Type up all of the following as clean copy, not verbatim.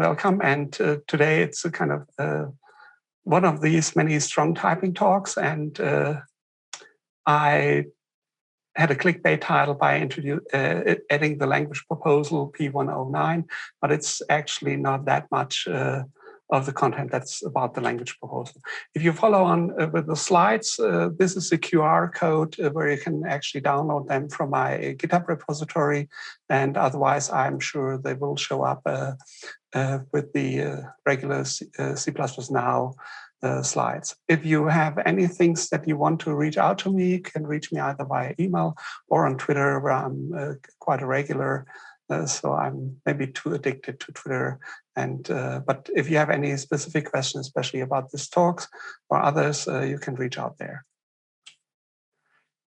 welcome. And today it's a kind of one of these many strong typing talks. And I had a clickbait title by adding the language proposal P0109, but it's actually not that much of the content that's about the language proposal. If you follow on with the slides, this is a QR code where you can actually download them from my GitHub repository, and otherwise I'm sure they will show up with the regular CppNow slides. If you have any things that you want to reach out to me, you can reach me either via email or on Twitter, where I'm quite a regular. So I'm maybe too addicted to Twitter. And but if you have any specific questions, especially about this talks or others, you can reach out there.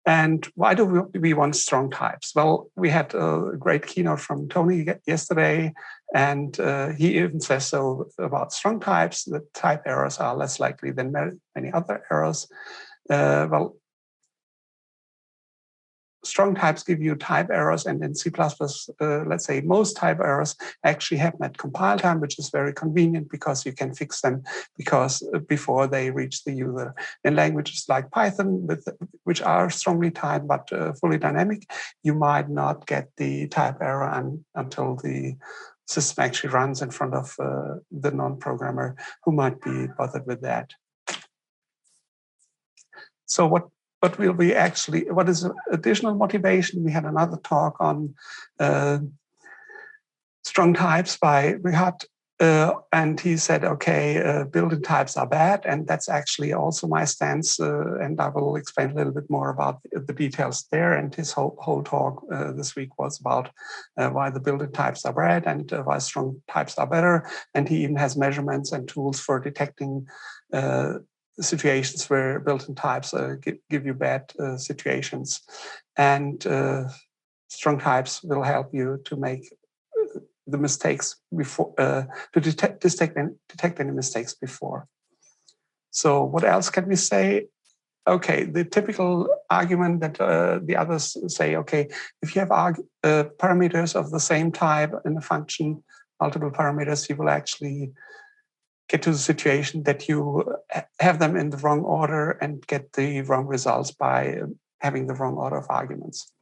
And why do we want strong types? Well, we had a great keynote from Tony yesterday, and he even says so about strong types. The type errors are less likely than many other errors. Well, strong types give you type errors, and in C++, let's say most type errors actually happen at compile time, which is very convenient because you can fix them before they reach the user. In languages like Python, which are strongly typed but fully dynamic, you might not get the type error until the system actually runs in front of the non-programmer who might be bothered with that. So what is additional motivation? We had another talk on strong types by Rihad, and he said, okay, built-in types are bad, and that's actually also my stance, and I will explain a little bit more about the details there. And his whole talk this week was about why the built-in types are bad and why strong types are better, and he even has measurements and tools for detecting situations where built-in types give you bad situations, and strong types will help you to make the mistakes before, to detect any mistakes before. So what else can we say? Okay, the typical argument that the others say, okay, if you have parameters of the same type in a function, multiple parameters, you will actually get to the situation that you have them in the wrong order and get the wrong results by having the wrong order of arguments.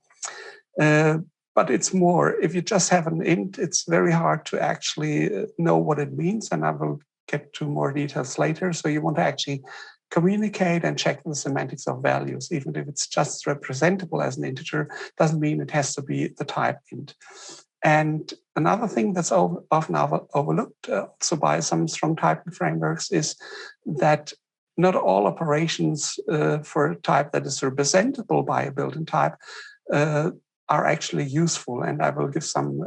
But it's more, if you just have an int, it's very hard to actually know what it means, and I will get to more details later. So you want to actually communicate and check the semantics of values. Even if it's just representable as an integer, doesn't mean it has to be the type int. And another thing that's often overlooked also by some strong typing frameworks is that not all operations for a type that is representable by a built-in type are actually useful. And I will give some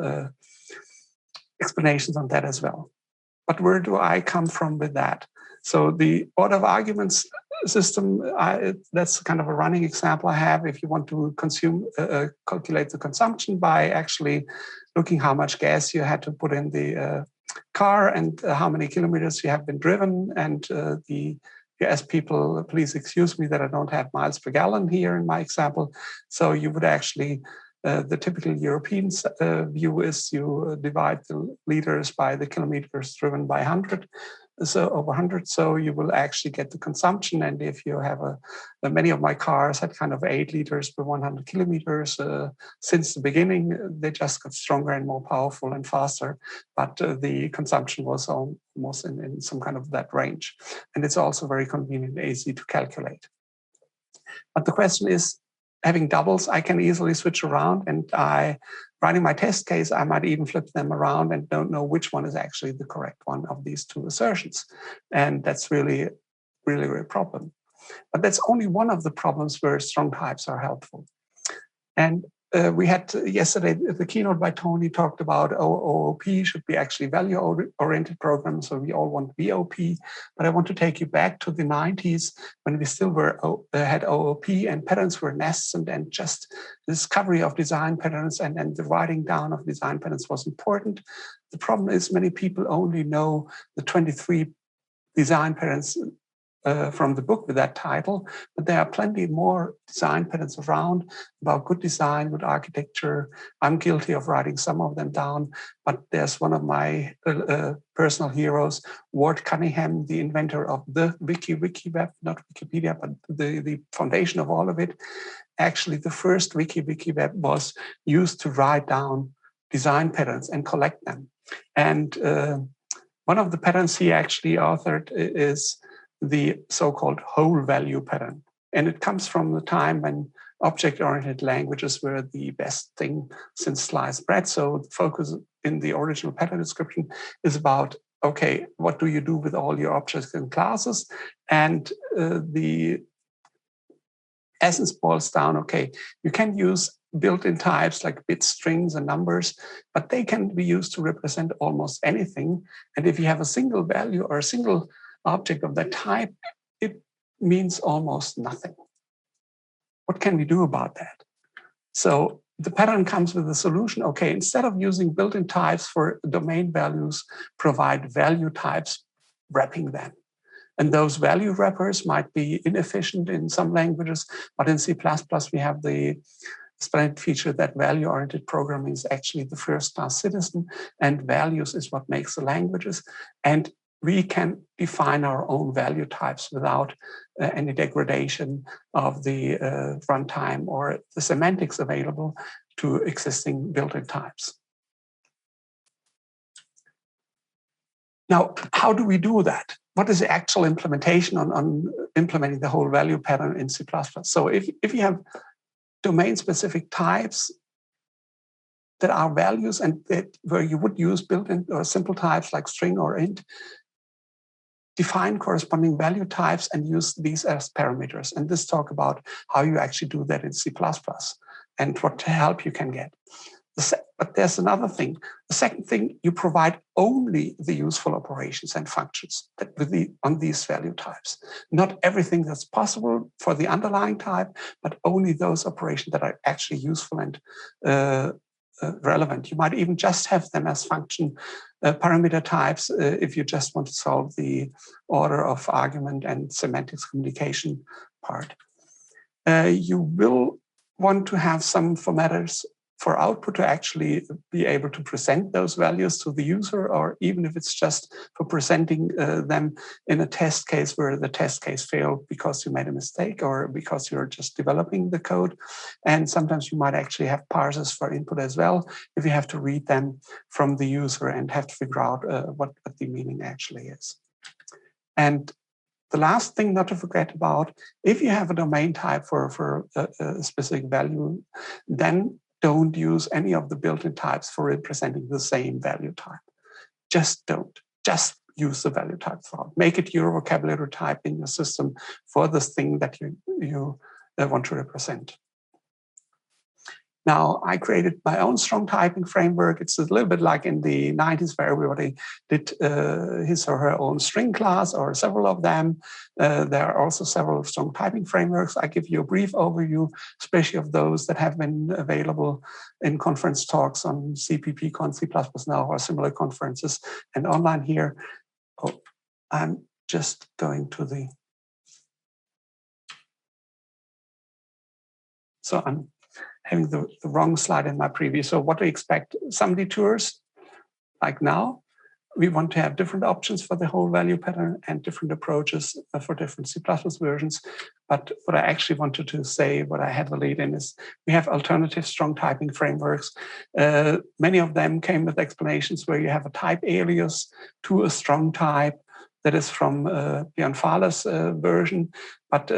explanations on that as well. But where do I come from with that? So the order of arguments system, that's kind of a running example I have. If you want to calculate the consumption by actually looking how much gas you had to put in the car and how many kilometers you have been driven, and you ask people, please excuse me that I don't have miles per gallon here in my example. So you would actually, the typical European view is you divide the liters by the kilometers driven by 100. So over 100, so you will actually get the consumption. And if you have many of my cars had kind of 8 liters per 100 kilometers since the beginning, they just got stronger and more powerful and faster. But the consumption was almost in some kind of that range. And it's also very convenient and easy to calculate. But the question is, having doubles, I can easily switch around, and writing my test case, I might even flip them around and don't know which one is actually the correct one of these two assertions. And that's really, really a problem. But that's only one of the problems where strong types are helpful. And we had yesterday, the keynote by Tony talked about OOP should be actually value-oriented programs, so we all want VOP. But I want to take you back to the 90s when we still had OOP and patterns were nascent, and just the discovery of design patterns and the writing down of design patterns was important. The problem is many people only know the 23 design patterns from the book with that title, but there are plenty more design patterns around about good design, good architecture. I'm guilty of writing some of them down, but there's one of my personal heroes, Ward Cunningham, the inventor of the web, not Wikipedia, but the foundation of all of it. Actually, the first web was used to write down design patterns and collect them. And one of the patterns he actually authored is the so-called whole value pattern. And it comes from the time when object-oriented languages were the best thing since sliced bread. So the focus in the original pattern description is about, okay, what do you do with all your objects and classes? And the essence boils down, okay, you can use built-in types like bits, strings, and numbers, but they can be used to represent almost anything. And if you have a single value or a single object of that type, it means almost nothing. What can we do about that? So the pattern comes with a solution. Okay, instead of using built-in types for domain values, provide value types wrapping them. And those value wrappers might be inefficient in some languages, but in C++ we have the splendid feature that value-oriented programming is actually the first-class citizen, and values is what makes the languages. And we can define our own value types without any degradation of the runtime or the semantics available to existing built-in types. Now, how do we do that? What is the actual implementation on implementing the whole value pattern in C++? So if you have domain-specific types that are values and where you would use built-in or simple types like string or int, define corresponding value types and use these as parameters. And this talk about how you actually do that in C++ and what help you can get. But there's another thing. The second thing, you provide only the useful operations and functions that on these value types. Not everything that's possible for the underlying type, but only those operations that are actually useful and relevant. You might even just have them as function parameter types if you just want to solve the order of argument and semantics communication part. You will want to have some formatters for output to actually be able to present those values to the user, or even if it's just for presenting them in a test case where the test case failed because you made a mistake or because you're just developing the code. And sometimes you might actually have parsers for input as well, if you have to read them from the user and have to figure out what the meaning actually is. And the last thing not to forget about, if you have a domain type for a specific value, then don't use any of the built-in types for representing the same value type. Just don't. Just use the value type file. Make it your vocabulary type in your system for this thing that you want to represent. Now, I created my own strong typing framework. It's a little bit like in the 90s where everybody did his or her own string class or several of them. There are also several strong typing frameworks. I give you a brief overview, especially of those that have been available in conference talks on CppCon, CppNow, or similar conferences and online here. Oh, I'm just going to the... So I'm having the wrong slide in my preview. So what do we expect? Some detours, like now, we want to have different options for the whole value pattern and different approaches for different C++ versions. But what I actually wanted to say, what I had the lead in, is we have alternative strong typing frameworks. Many of them came with explanations where you have a type alias to a strong type that is from Björn Fahle's version. But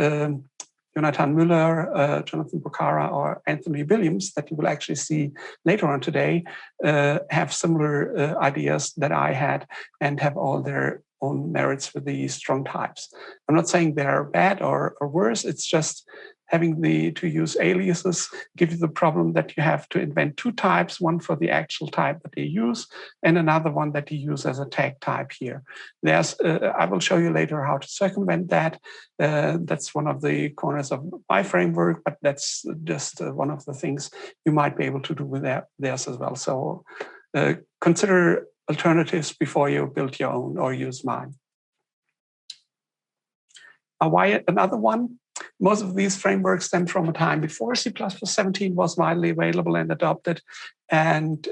Jonathan Müller, Jonathan Bukhara, or Anthony Williams, that you will actually see later on today, have similar ideas that I had and have all their own merits with the strong types. I'm not saying they're bad or worse, it's just having to use aliases gives you the problem that you have to invent two types, one for the actual type that you use and another one that you use as a tag type here. I will show you later how to circumvent that. That's one of the corners of my framework, but that's just one of the things you might be able to do with theirs as well. So consider alternatives before you build your own or use mine. Why another one? Most of these frameworks stem from a time before C++17 was widely available and adopted. And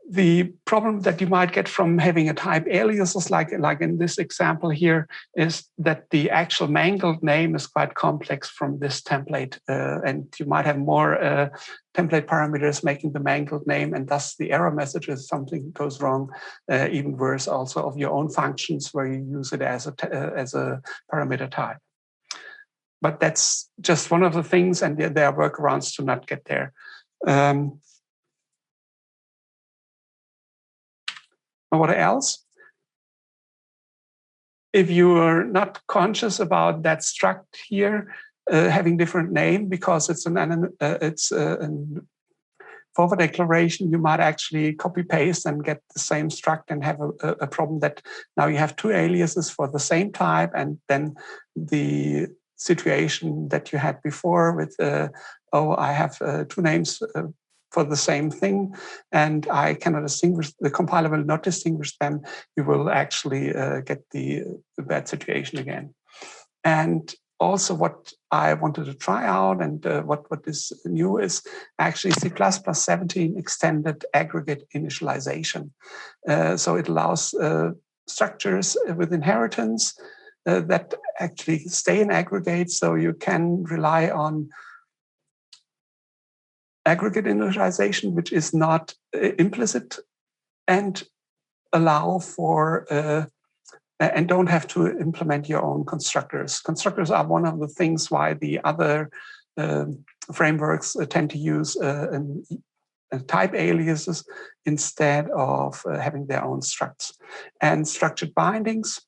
the problem that you might get from having a type aliases, like in this example here, is that the actual mangled name is quite complex from this template. And you might have more template parameters making the mangled name, and thus the error message if something goes wrong. Even worse, also of your own functions where you use it as a parameter type. But that's just one of the things, and there are workarounds to not get there. What else? If you are not conscious about that struct here having different name because it's a forward declaration, you might actually copy paste and get the same struct and have a problem that now you have two aliases for the same type, and then the situation that you had before with oh, I have two names for the same thing, and I cannot distinguish, the compiler will not distinguish them, you will actually get the bad situation again. And also what I wanted to try out and what is new is actually C++17 extended aggregate initialization. So it allows structures with inheritance that actually stay in aggregate, so you can rely on aggregate initialization, which is not implicit, and allow for and don't have to implement your own constructors. Constructors are one of the things why the other frameworks tend to use type aliases instead of having their own structs. And structured bindings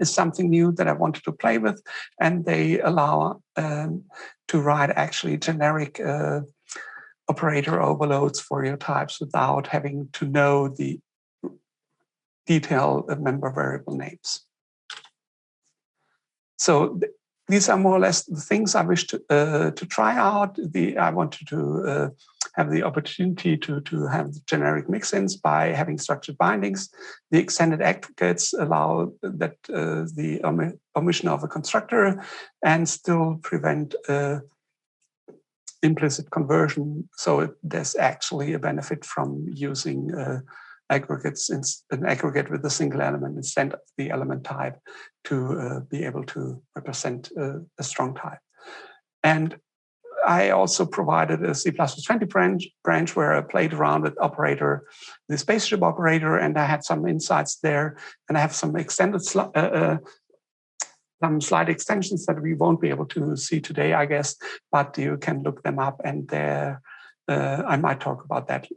is something new that I wanted to play with, and they allow to write actually generic operator overloads for your types without having to know the detailed member variable names. So these are more or less the things I wish to try out. I wanted to have the opportunity to have generic mix-ins by having structured bindings. The extended aggregates allow that the omission of a constructor and still prevent implicit conversion. So there's actually a benefit from using aggregates, an aggregate with a single element instead of the element type to be able to represent a strong type. And I also provided a C++20 branch where I played around with operator, the spaceship operator, and I had some insights there. And I have some extended some slide extensions that we won't be able to see today, I guess, but you can look them up, and there I might talk about that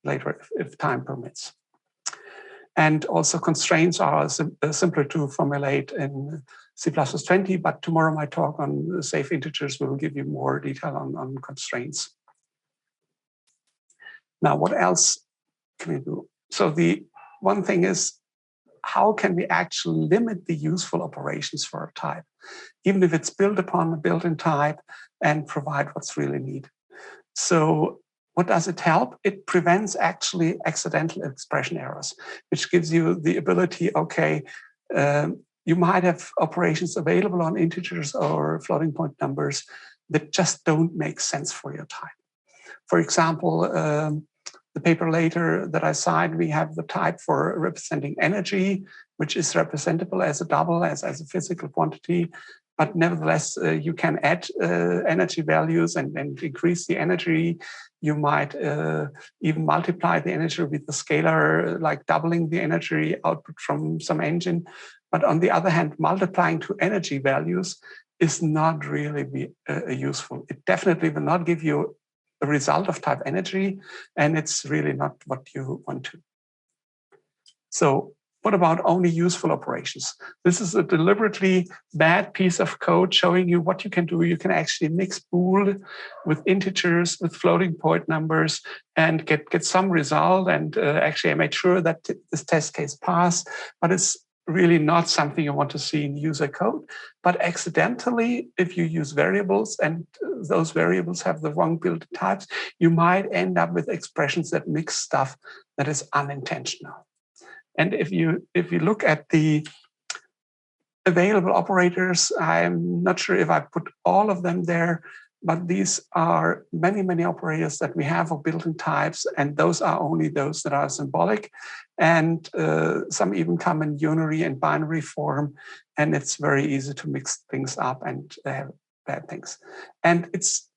later if time permits. And also constraints are simpler to formulate in C++20, but tomorrow my talk on safe integers will give you more detail on constraints. Now, what else can we do? So the one thing is, how can we actually limit the useful operations for a type, even if it's built upon a built-in type, and provide what's really needed? So what does it help? It prevents actually accidental expression errors, which gives you the ability, okay, you might have operations available on integers or floating point numbers that just don't make sense for your type. For example, the paper later that I signed, we have the type for representing energy, which is representable as a double, as a physical quantity. But nevertheless, you can add energy values and increase the energy. You might even multiply the energy with the scalar, like doubling the energy output from some engine. But on the other hand, multiplying to energy values is not really useful. It definitely will not give you a result of type energy, and it's really not what you want to. So what about only useful operations? This is a deliberately bad piece of code showing you what you can do. You can actually mix bool with integers, with floating point numbers, and get some result. And actually, I made sure that this test case passed, but it's really not something you want to see in user code. But accidentally, if you use variables and those variables have the wrong built types, you might end up with expressions that mix stuff that is unintentional. And if you look at the available operators, I'm not sure if I put all of them there, but these are many, many operators that we have of built-in types, and those are only those that are symbolic. And some even come in unary and binary form, and it's very easy to mix things up and have bad things. And it's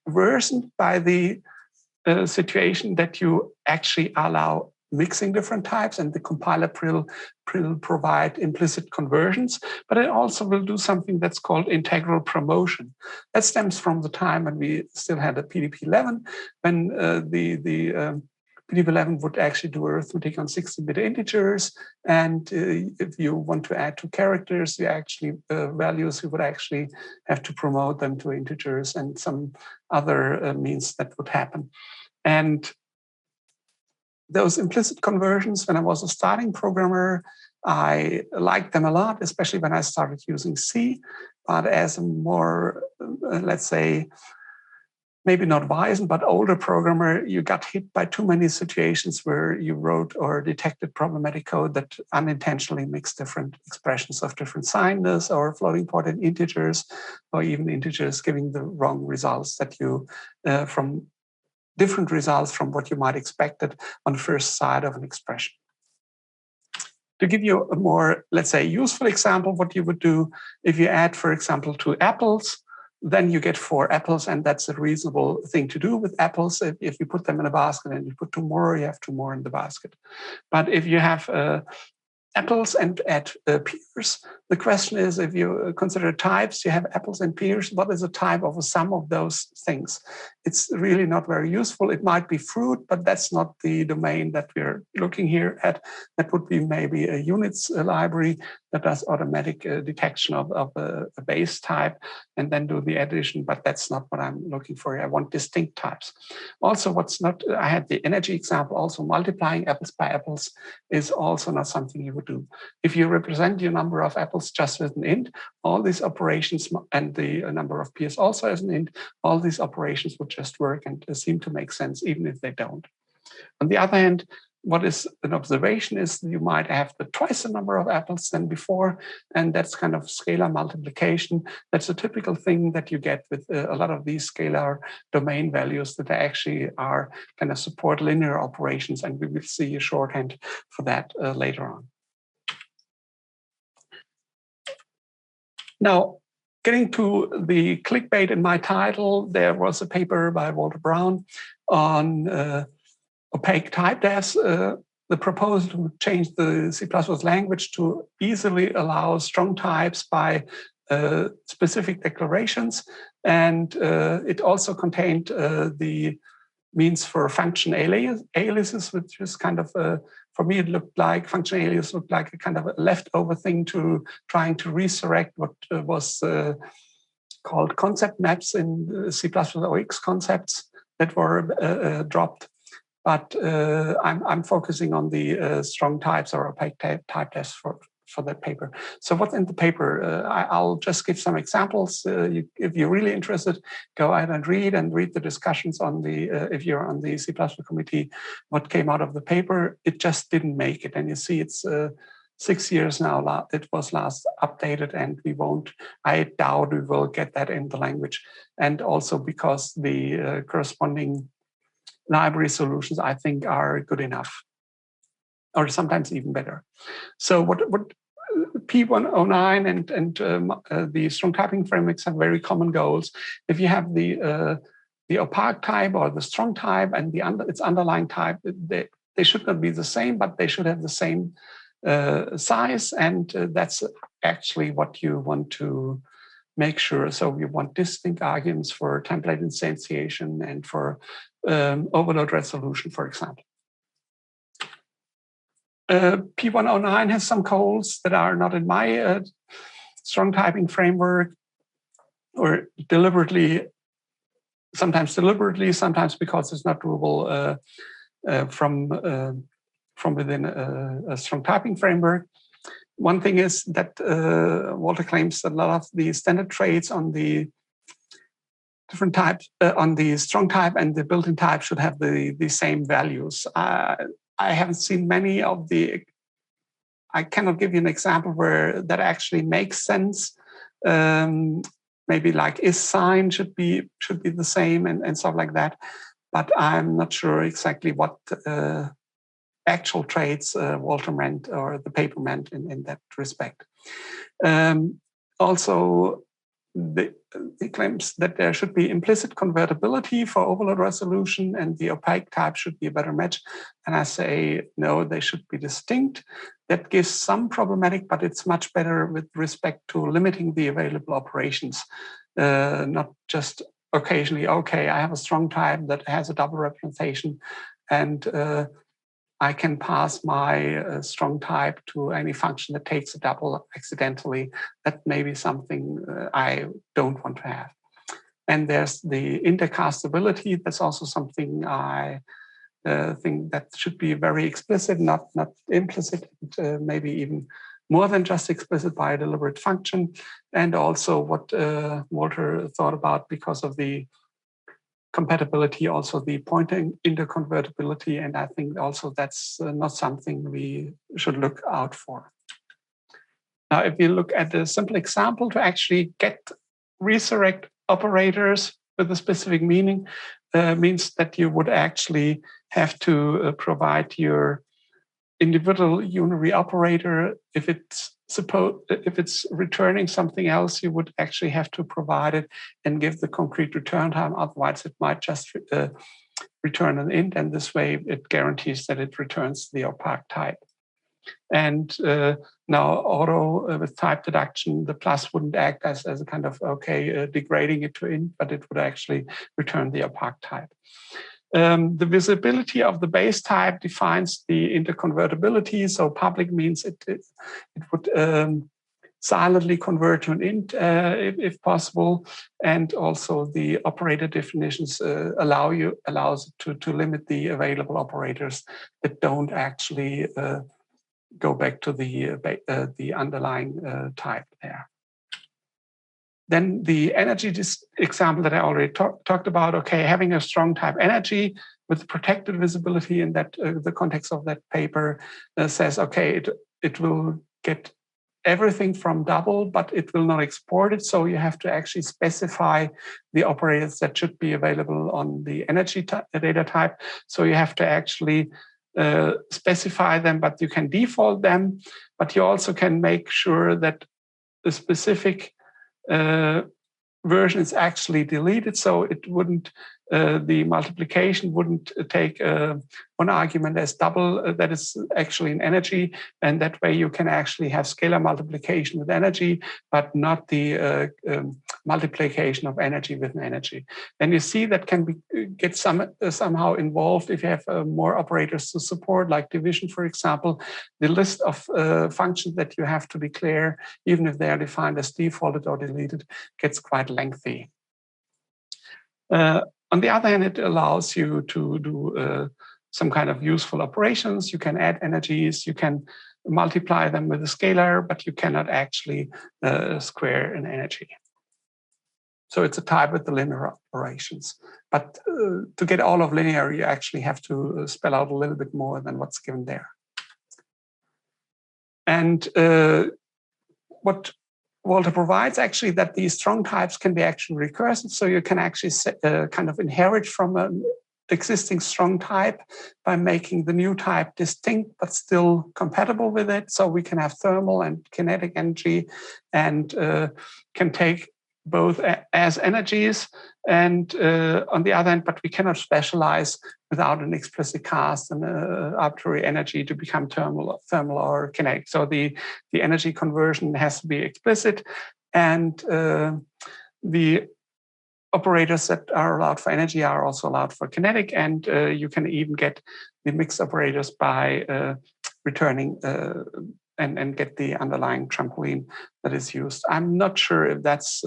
worsened by the situation that you actually allow mixing different types, and the compiler will provide implicit conversions, but it also will do something that's called integral promotion. That stems from the time when we still had a PDP-11, when the PDP-11 would actually do arithmetic on 16-bit integers, and if you want to add 2 characters, you actually values, you would actually have to promote them to integers and some other means that would happen. And those implicit conversions, when I was a starting programmer, I liked them a lot, especially when I started using C. But as a more, let's say, maybe not wise, but older programmer, you got hit by too many situations where you wrote or detected problematic code that unintentionally mixed different expressions of different signers or floating point and integers, or even integers giving the wrong results that you, from different results from what you might expected on the first side of an expression. To give you a more, let's say, useful example, what you would do if you add, for example, 2 apples, then you get 4 apples, and that's a reasonable thing to do with apples. If you put them in a basket and you put 2 more, you have 2 more in the basket. But if you have apples and add pears, the question is, if you consider types, you have apples and pears, what is the type of a sum of those things? It's really not very useful. It might be fruit, but that's not the domain that we're looking here at. That would be maybe a units library that does automatic detection of a base type and then do the addition, but that's not what I'm looking for. I want distinct types. Also, what's not, I had the energy example, also multiplying apples by apples is also not something you would do. If you represent your number of apples just with an int, all these operations, and the number of pears also as an int, all these operations would just work and seem to make sense, even if they don't. On the other hand, what is an observation is you might have twice the number of apples than before, and that's kind of scalar multiplication. That's a typical thing that you get with a lot of these scalar domain values that actually are kind of support linear operations, and we will see a shorthand for that later on. Now, getting to the clickbait in my title, there was a paper by Walter Brown on opaque type defs. The proposal to change the C++ language to easily allow strong types by specific declarations. And it also contained the means for function aliases, which is kind of, for me, it looked like function alias looked like a kind of a leftover thing to trying to resurrect what was called concept maps in C++ OX concepts that were dropped. But I'm focusing on the strong types or opaque type tests for that paper. So what's in the paper? I'll just give some examples. If you're really interested, go ahead and read the discussions on the, if you're on the C++ committee, what came out of the paper. It just didn't make it. And you see it's 6 years now. It was last updated, and we won't, I doubt we will get that in the language. And also because the corresponding library solutions, I think, are good enough, or sometimes even better. So what P0109 and the strong typing frameworks have very common goals. If you have the opaque type or the strong type and its underlying type, they should not be the same, but they should have the same size, and that's actually what you want to make sure. So you want distinct arguments for template instantiation and for overload resolution, for example. P0109 has some goals that are not in my strong typing framework, or sometimes deliberately, sometimes because it's not doable from within a strong typing framework. One thing is that Walter claims that a lot of the standard traits on the different types, on the strong type and the built-in type, should have the same values. I haven't seen many of the I cannot give you an example where that actually makes sense. Maybe like is sign should be the same and stuff like that. But I'm not sure exactly what actual traits Walter meant or the paper meant in that respect. Also, he claims that there should be implicit convertibility for overload resolution and the opaque type should be a better match. And I say, no, they should be distinct. That gives some problematic, but it's much better with respect to limiting the available operations, not just occasionally, okay, I have a strong type that has a double representation and I can pass my strong type to any function that takes a double accidentally. That may be something I don't want to have. And there's the intercastability. That's also something I think that should be very explicit, not implicit, maybe even more than just explicit by a deliberate function. And also what Walter thought about because of the compatibility, also the pointer interconvertibility, and I think also that's not something we should look out for. Now, if you look at a simple example to actually get resurrect operators with a specific meaning, means that you would actually have to provide your individual unary operator. If it's returning something else, you would actually have to provide it and give the concrete return time. Otherwise, it might just return an int, and this way it guarantees that it returns the opaque type. And now auto with type deduction, the plus wouldn't act as a kind of, degrading it to int, but it would actually return the opaque type. The visibility of the base type defines the interconvertibility. So public means it would silently convert to an int if possible, and also the operator definitions allows it to limit the available operators that don't actually go back to the underlying type there. Then the energy example that I already talked about, okay, having a strong type energy with protected visibility in that the context of that paper says, okay, it will get everything from double, but it will not export it. So you have to actually specify the operators that should be available on the energy data type. So you have to actually specify them, but you can default them, but you also can make sure that the specific version is actually deleted, so it wouldn't, the multiplication wouldn't take one argument as double that is actually an energy, and that way you can actually have scalar multiplication with energy, but not the multiplication of energy with an energy. And you see that can get somehow involved if you have more operators to support, like division, for example. The list of functions that you have to declare, even if they are defined as defaulted or deleted, gets quite lengthy. On the other hand, it allows you to do some kind of useful operations. You can add energies, you can multiply them with a scalar, but you cannot actually square an energy. So it's a type with the linear operations. But to get all of linear, you actually have to spell out a little bit more than what's given there. And what Walter provides actually that these strong types can be actually recursive. So you can actually kind of inherit from an existing strong type by making the new type distinct, but still compatible with it. So we can have thermal and kinetic energy and can take both as energies and on the other hand, but we cannot specialize without an explicit cast and arbitrary energy to become thermal or kinetic. So the energy conversion has to be explicit, and the operators that are allowed for energy are also allowed for kinetic, and you can even get the mixed operators by returning and get the underlying trampoline that is used. I'm not sure if that's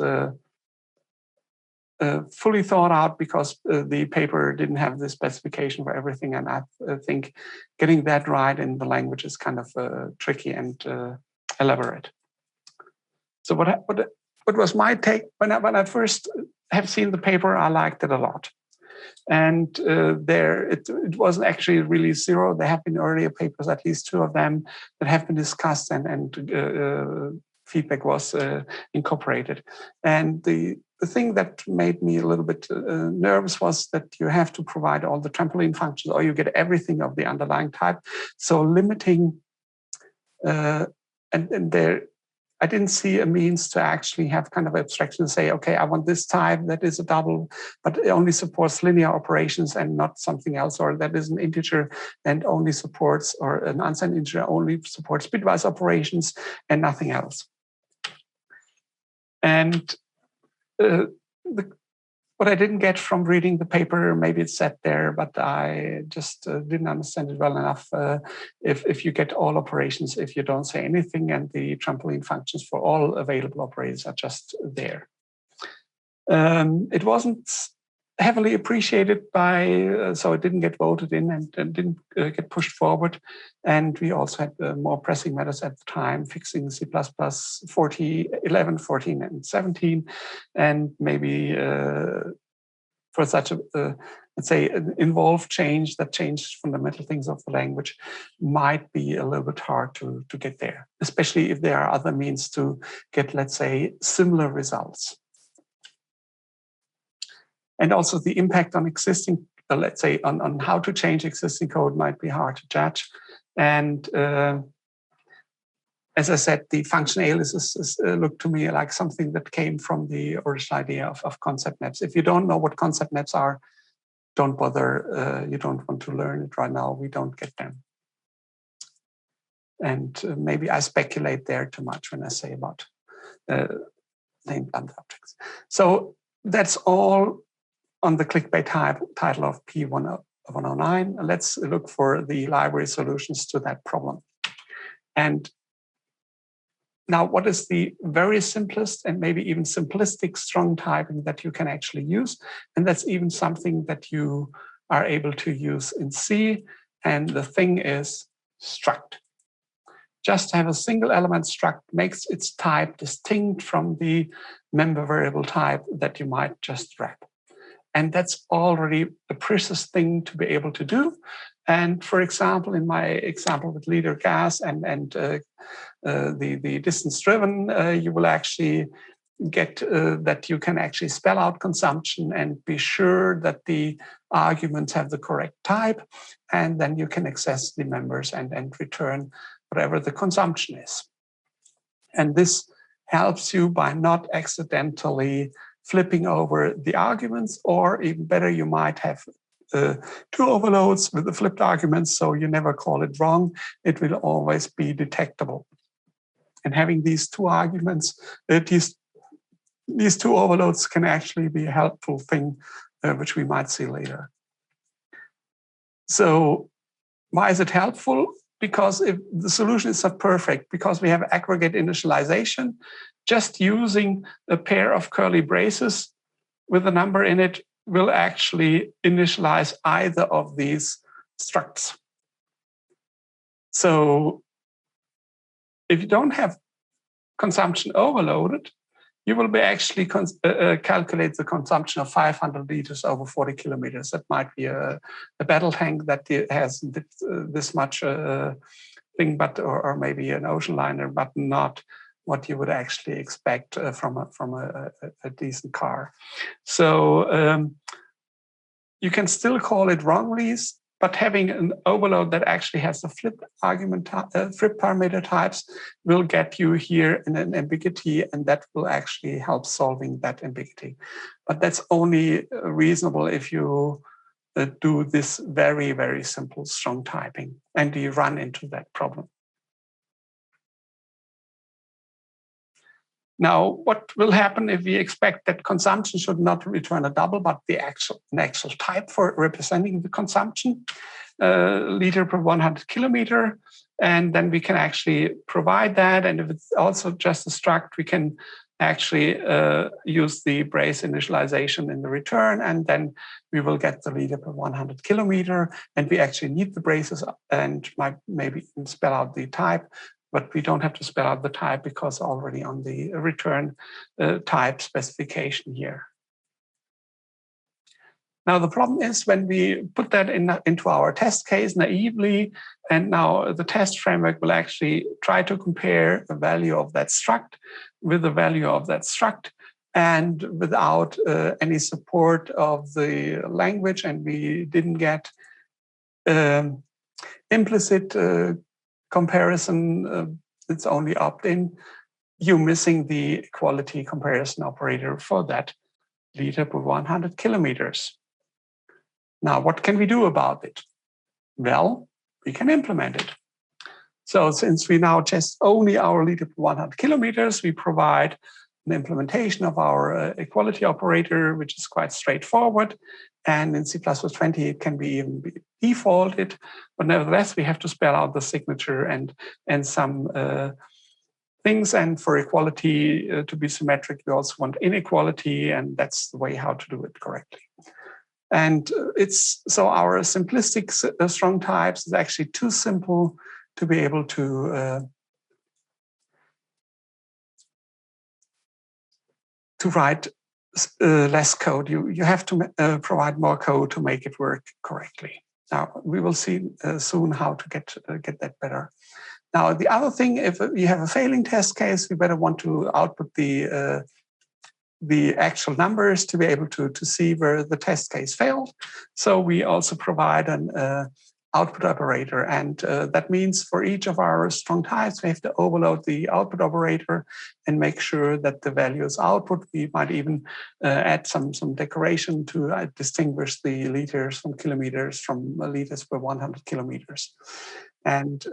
fully thought out because the paper didn't have the specification for everything, and I think getting that right in the language is kind of tricky and elaborate. So what was my take when I first have seen the paper? I liked it a lot. And there it wasn't actually really zero. There have been earlier papers, at least 2 of them, that have been discussed, and feedback was incorporated. And the thing that made me a little bit nervous was that you have to provide all the trampoline functions, or you get everything of the underlying type. So limiting, and there, I didn't see a means to actually have kind of abstraction and say, okay, I want this type that is a double, but it only supports linear operations and not something else, or that is an integer and only supports, or an unsigned integer only supports bitwise operations and nothing else. And what I didn't get from reading the paper, maybe it's said there, but I just didn't understand it well enough. If you get all operations, if you don't say anything, and the trampoline functions for all available operators are just there. It wasn't heavily appreciated by, so it didn't get voted in and didn't get pushed forward. And we also had more pressing matters at the time, fixing C++ 11, 14, and 17. And maybe for such a, let's say, an involved change that changed fundamental things of the language might be a little bit hard to get there, especially if there are other means to get, let's say, similar results. And also the impact on existing, let's say, on how to change existing code might be hard to judge. And as I said, the function aliases look to me like something that came from the original idea of concept maps. If you don't know what concept maps are, don't bother. You don't want to learn it right now. We don't get them. And maybe I speculate there too much when I say about named blunt objects. So that's all on the clickbait title of P0109. Let's look for the library solutions to that problem. And now, what is the very simplest and maybe even simplistic strong typing that you can actually use? And that's even something that you are able to use in C. And the thing is struct. Just have a single element struct makes its type distinct from the member variable type that you might just wrap. And that's already a precious thing to be able to do. And for example, in my example with liter gas and the distance driven, you will actually get that you can actually spell out consumption and be sure that the arguments have the correct type. And then you can access the members and return whatever the consumption is. And this helps you by not accidentally flipping over the arguments, or even better, you might have 2 overloads with the flipped arguments, so you never call it wrong. It will always be detectable. And having these 2 arguments, these 2 overloads can actually be a helpful thing, which we might see later. So why is it helpful? Because if the solution is not perfect, because we have aggregate initialization, just using a pair of curly braces with a number in it will actually initialize either of these structs. So if you don't have consumption overloaded, you will be actually calculate the consumption of 500 liters over 40 kilometers. That might be a battle tank that has this much thing, but or maybe an ocean liner, but not what you would actually expect from a decent car. So you can still call it wrongly, but having an overload that actually has the flip argument, flip parameter types will get you here in an ambiguity, and that will actually help solving that ambiguity. But that's only reasonable if you do this very, very simple strong typing and you run into that problem. Now, what will happen if we expect that consumption should not return a double, but an actual type for representing the consumption, liter per 100 kilometer, and then we can actually provide that. And if it's also just a struct, we can actually use the brace initialization in the return, and then we will get the liter per 100 kilometer, and we actually need the braces and might maybe spell out the type. But we don't have to spell out the type because already on the return type specification here. Now, the problem is when we put that into our test case naively, and now the test framework will actually try to compare the value of that struct with the value of that struct, and without any support of the language, and we didn't get implicit comparison, it's only opt-in, you're missing the equality comparison operator for that liter per 100 kilometers. Now, what can we do about it? Well, we can implement it. So since we now test only our liter per 100 kilometers, we provide an implementation of our equality operator, which is quite straightforward. And in C++20, it can be even be defaulted. But nevertheless, we have to spell out the signature and some things. And for equality to be symmetric, we also want inequality. And that's the way how to do it correctly. And it's so our simplistic strong types is actually too simple to be able to write less code. You have to provide more code to make it work correctly. Now we will see soon how to get that better. Now the other thing, if you have a failing test case, we better want to output the actual numbers to be able to see where the test case failed. So we also provide an output operator. And that means for each of our strong types, we have to overload the output operator and make sure that the value is output. We might even add some decoration to distinguish the liters from kilometers from liters per 100 kilometers. And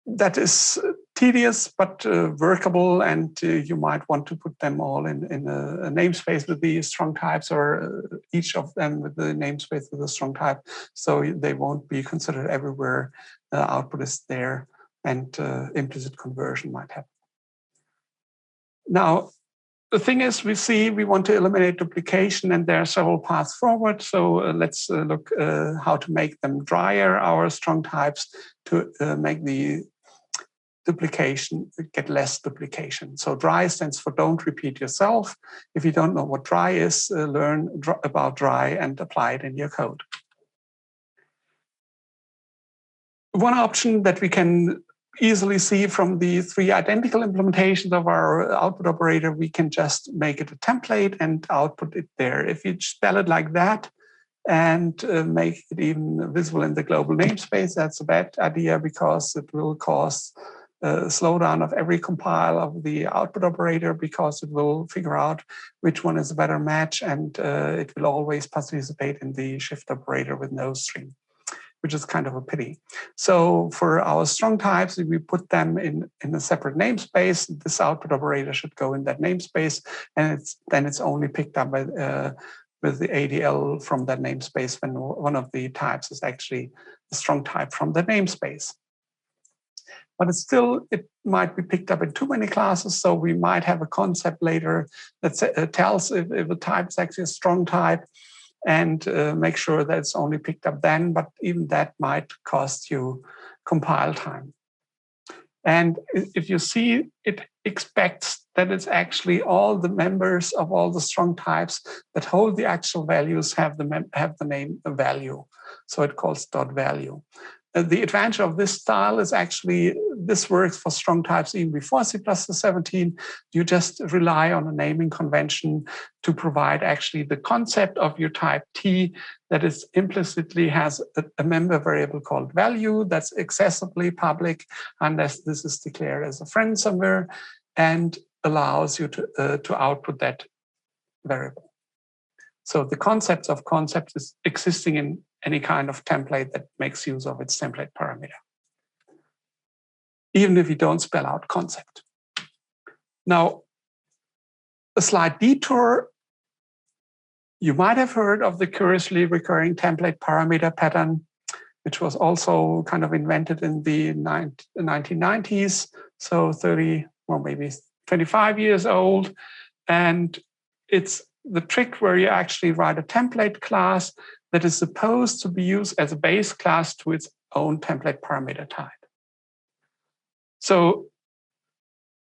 that is tedious, but workable, and you might want to put them all in a namespace with the strong types, or each of them with the namespace with a strong type, so they won't be considered everywhere output is there, and implicit conversion might happen. Now, the thing is, we want to eliminate duplication, and there are several paths forward. So let's look how to make them drier, our strong types, to make the duplication, get less duplication. So dry stands for don't repeat yourself. If you don't know what dry is, learn about dry and apply it in your code. One option that we can easily see from the three identical implementations of our output operator, we can just make it a template and output it there. If you spell it like that and make it even visible in the global namespace, that's a bad idea, because it will cause slowdown of every compile of the output operator, because it will figure out which one is a better match, and it will always participate in the shift operator with no string, which is kind of a pity. So for our strong types, we put them in a separate namespace. This output operator should go in that namespace, and then it's only picked up by, with the ADL from that namespace when one of the types is actually a strong type from the namespace. But it might be picked up in too many classes, so we might have a concept later that tells if a type is actually a strong type, and make sure that it's only picked up then, but even that might cost you compile time. And if you see, it expects that it's actually all the members of all the strong types that hold the actual values have the name value. So it calls .value. The advantage of this style is actually this works for strong types even before C++17. You just rely on a naming convention to provide actually the concept of your type T that is implicitly has a member variable called value that's accessibly public unless this is declared as a friend somewhere, and allows you to output that variable. So the concept of concepts is existing in any kind of template that makes use of its template parameter, even if you don't spell out concept. Now, a slight detour. You might have heard of the curiously recurring template parameter pattern, which was also kind of invented in the 1990s, so 30 or maybe 25 years old. And it's the trick where you actually write a template class that is supposed to be used as a base class to its own template parameter type. So,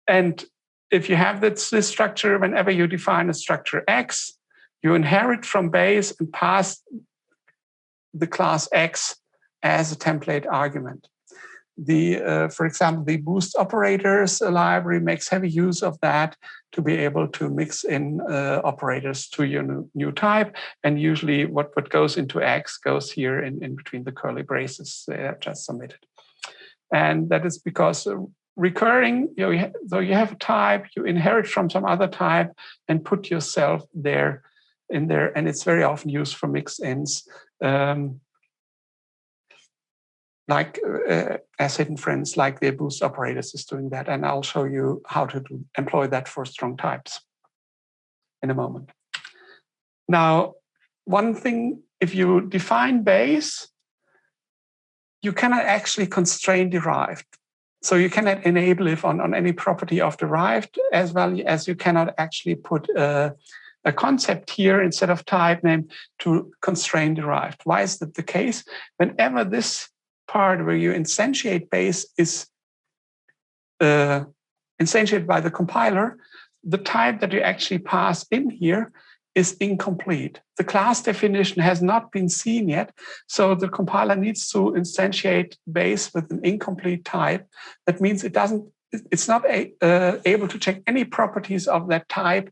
and if you have this structure, whenever you define a structure X, You inherit from base and pass the class X as a template argument. For example, the boost operators library makes heavy use of that to be able to mix in operators to your new type. And usually what goes into X goes here in between the curly braces they are just submitted. And that is because recurring, though you have a type, you inherit from some other type and put yourself there in there. And it's very often used for mixed ins. As hidden friends, like the boost operators is doing that. And I'll show you how to employ that for strong types in a moment. Now, one thing, if you define base, you cannot actually constrain derived. So you cannot enable if on any property of derived, as well as you cannot actually put a concept here instead of type name to constrain derived. Why is that the case? Whenever this part where you instantiate base is instantiated by the compiler, the type that you actually pass in here is incomplete. The class definition has not been seen yet, so the compiler needs to instantiate base with an incomplete type. That means it's not able to check any properties of that type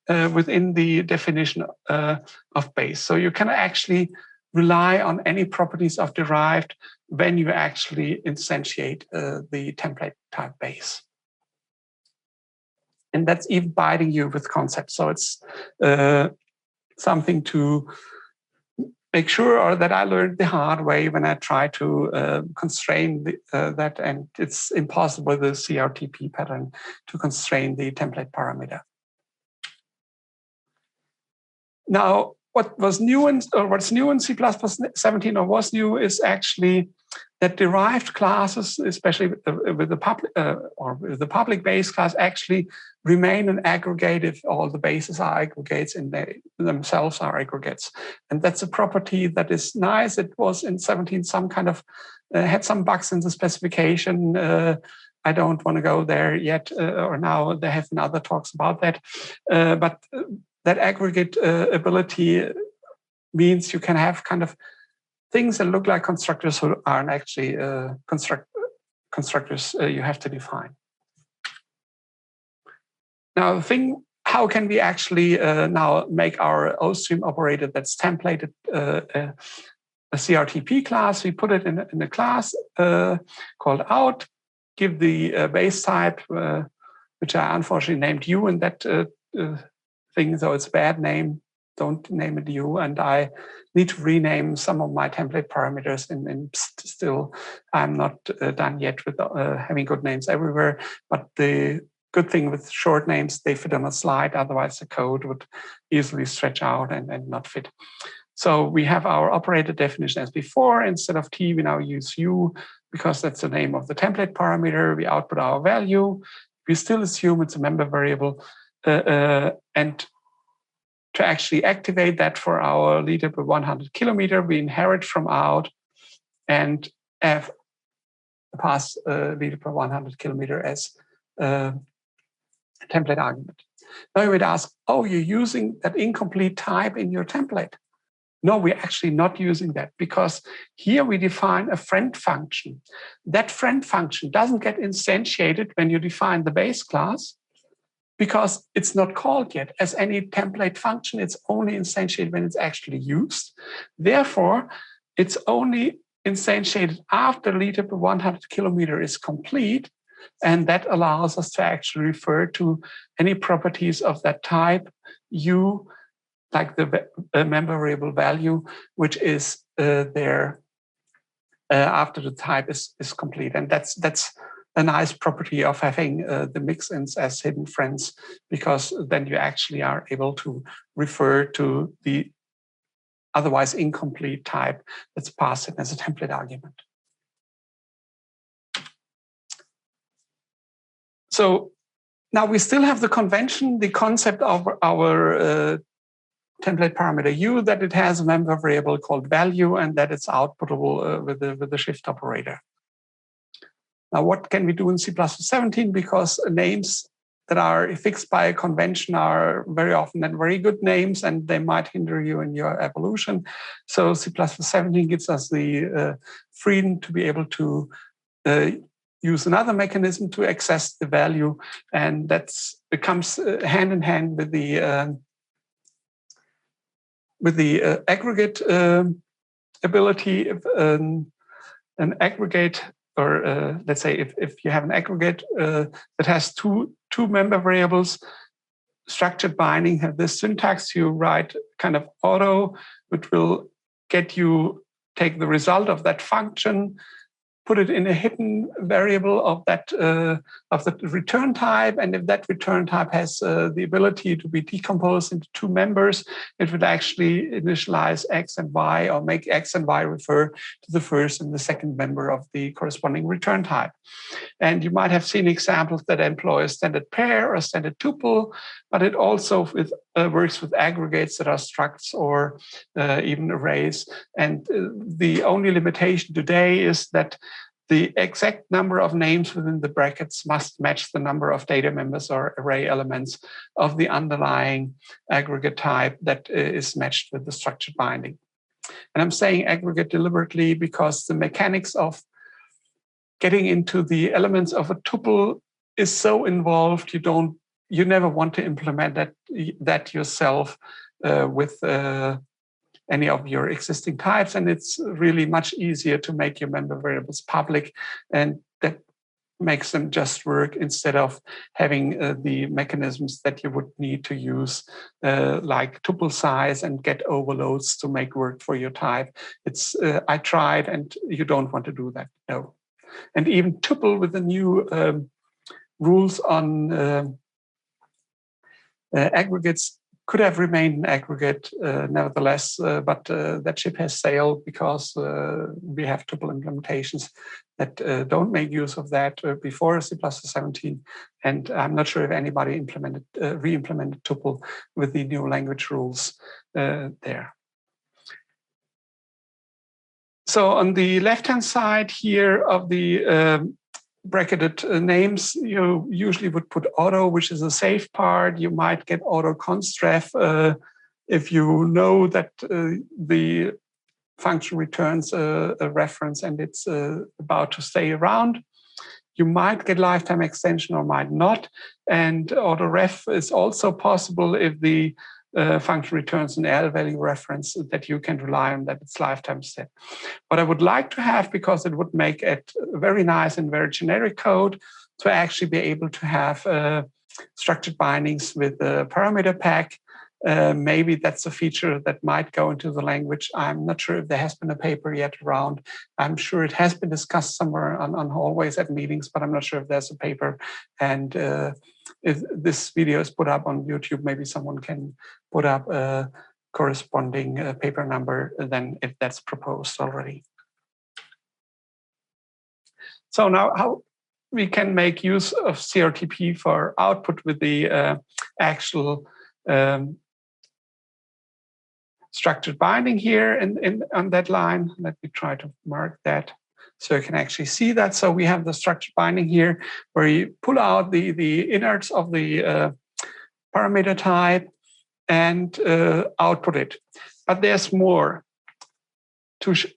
within the definition of base. So you cannot actually rely on any properties of derived when you actually instantiate the template type base. And that's even binding you with concepts. So it's something to make sure, or that I learned the hard way when I try to constrain that, and it's impossible with the CRTP pattern to constrain the template parameter. Now, what's new in C++17 or was new is actually that derived classes, especially with the public base class, actually remain an aggregate if all the bases are aggregates and they themselves are aggregates. And that's a property that is nice. It was in 17 some kind of had some bugs in the specification. I don't want to go there yet, or now there have been other talks about that. But that aggregate ability means you can have kind of things that look like constructors who aren't actually constructors you have to define. Now, the thing, how can we actually now make our OStream operator that's templated a CRTP class? We put it in a class called out, give the base type, which I unfortunately named U in that thing, so it's a bad name. Don't name it U, and I need to rename some of my template parameters, and still I'm not done yet with having good names everywhere. But the good thing with short names, they fit on a slide, otherwise the code would easily stretch out and not fit. So we have our operator definition as before. Instead of T, we now use U because that's the name of the template parameter. We output our value. We still assume it's a member variable, and to actually activate that for our leader per 100 kilometer, we inherit from out and have pass leader per 100 kilometer as a template argument. Now you would ask, oh, you're using that incomplete type in your template. No, we're actually not using that because here we define a friend function. That friend function doesn't get instantiated when you define the base class, because it's not called yet. As any template function, it's only instantiated when it's actually used. Therefore, it's only instantiated after leader per 100 kilometer is complete, and that allows us to actually refer to any properties of that type U, like the member variable value, which is there after the type is complete. And that's a nice property of having the mix-ins as hidden friends, because then you actually are able to refer to the otherwise incomplete type that's passed in as a template argument. So now we still have the convention, the concept of our template parameter U, that it has a member variable called value and that it's outputable with the shift operator. Now, what can we do in C++17? Because names that are fixed by a convention are very often not very good names, and they might hinder you in your evolution. So C++17 gives us the freedom to be able to use another mechanism to access the value, and that comes hand in hand with the aggregate ability. If an aggregate, or let's say if you have an aggregate that has two member variables, structured binding have this syntax: you write kind of auto, which will get you take the result of that function, put it in a hidden variable of the return type, and if that return type has the ability to be decomposed into two members, it would actually initialize x and y, or make x and y refer to the first and the second member of the corresponding return type. And you might have seen examples that employ a standard pair or a standard tuple, but it also works with aggregates that are structs or even arrays. And the only limitation today is that the exact number of names within the brackets must match the number of data members or array elements of the underlying aggregate type that is matched with the structured binding. And I'm saying aggregate deliberately because the mechanics of getting into the elements of a tuple is so involved, you never want to implement that yourself with any of your existing types, and it's really much easier to make your member variables public, and that makes them just work instead of having the mechanisms that you would need to use, like tuple size and get overloads to make work for your type. It's I tried, and you don't want to do that, no. And even tuple with the new rules on aggregates could have remained an aggregate nevertheless, but that ship has sailed because we have tuple implementations that don't make use of that before C++17. And I'm not sure if anybody re-implemented tuple with the new language rules there. So on the left-hand side here of the bracketed names, you usually would put auto, which is a safe part. You might get auto constref if you know that the function returns a reference and it's about to stay around. You might get lifetime extension or might not. And auto ref is also possible if the function returns an L value reference that you can rely on that it's lifetime set. What I would like to have, because it would make it very nice and very generic code, to actually be able to have structured bindings with a parameter pack. Maybe that's a feature that might go into the language. I'm not sure if there has been a paper yet around. I'm sure it has been discussed somewhere on hallways at meetings, but I'm not sure if there's a paper. And if this video is put up on YouTube, maybe someone can put up a corresponding paper number then if that's proposed already. So now how we can make use of CRTP for output with the actual structured binding here on that line. Let me try to mark that so you can actually see that. So we have the structured binding here where you pull out the innards of the parameter type and output it. But there's more. This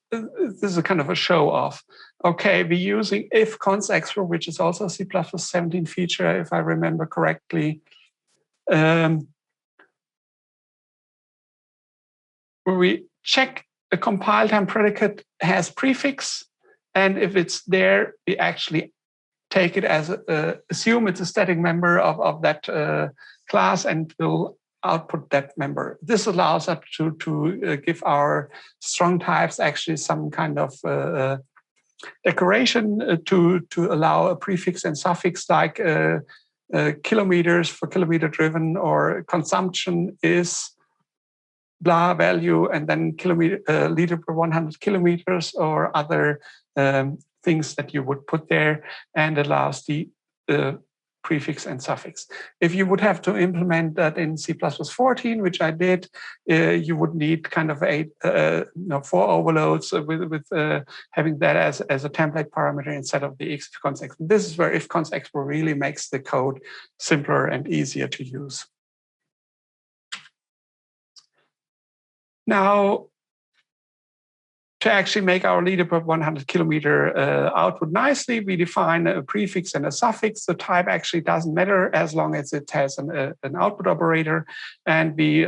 is a kind of a show off. Okay, we're using if const extra, which is also a C++17 feature, if I remember correctly. Where we check a compile time predicate has prefix, and if it's there, we actually take it as assume it's a static member of that class, and will output that member. This allows us to give our strong types actually some kind of decoration to allow a prefix and suffix like kilometers for kilometer driven, or consumption is blah value, and then liter per 100 kilometers, or other things that you would put there, and allows the prefix and suffix. If you would have to implement that in C++14, which I did, you would need kind of 4 overloads with having that as a template parameter instead of the ifconst. This is where ifconst really makes the code simpler and easier to use. Now, to actually make our leaderboard 100 kilometer output nicely, we define a prefix and a suffix. The type actually doesn't matter as long as it has an output operator. And we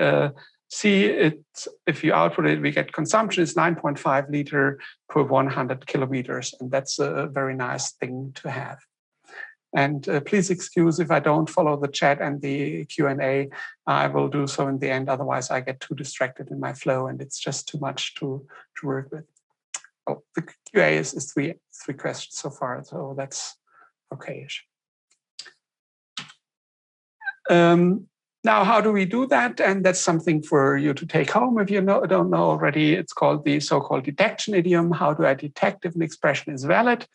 see it, if you output it, we get consumption is 9.5 liter per 100 kilometers. And that's a very nice thing to have. And please excuse if I don't follow the chat and the Q&A. I will do so in the end. Otherwise, I get too distracted in my flow, and it's just too much to work with. Oh, the QA is three questions so far, so that's okay-ish. Now, how do we do that? And that's something for you to take home if you don't know already. It's called the so-called detection idiom. How do I detect if an expression is valid?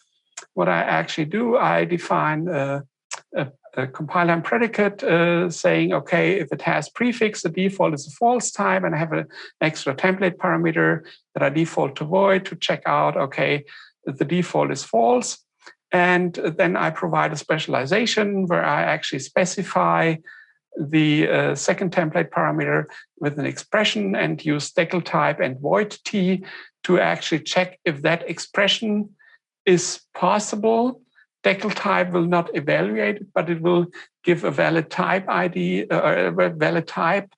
What I actually do, I define a compiler and predicate saying, okay, if it has prefix, the default is a false type, and I have an extra template parameter that I default to void to check out, okay, the default is false. And then I provide a specialization where I actually specify the second template parameter with an expression and use decal type and void t to actually check if that expression is possible. Decal type will not evaluate it, but it will give a valid type ID or a valid type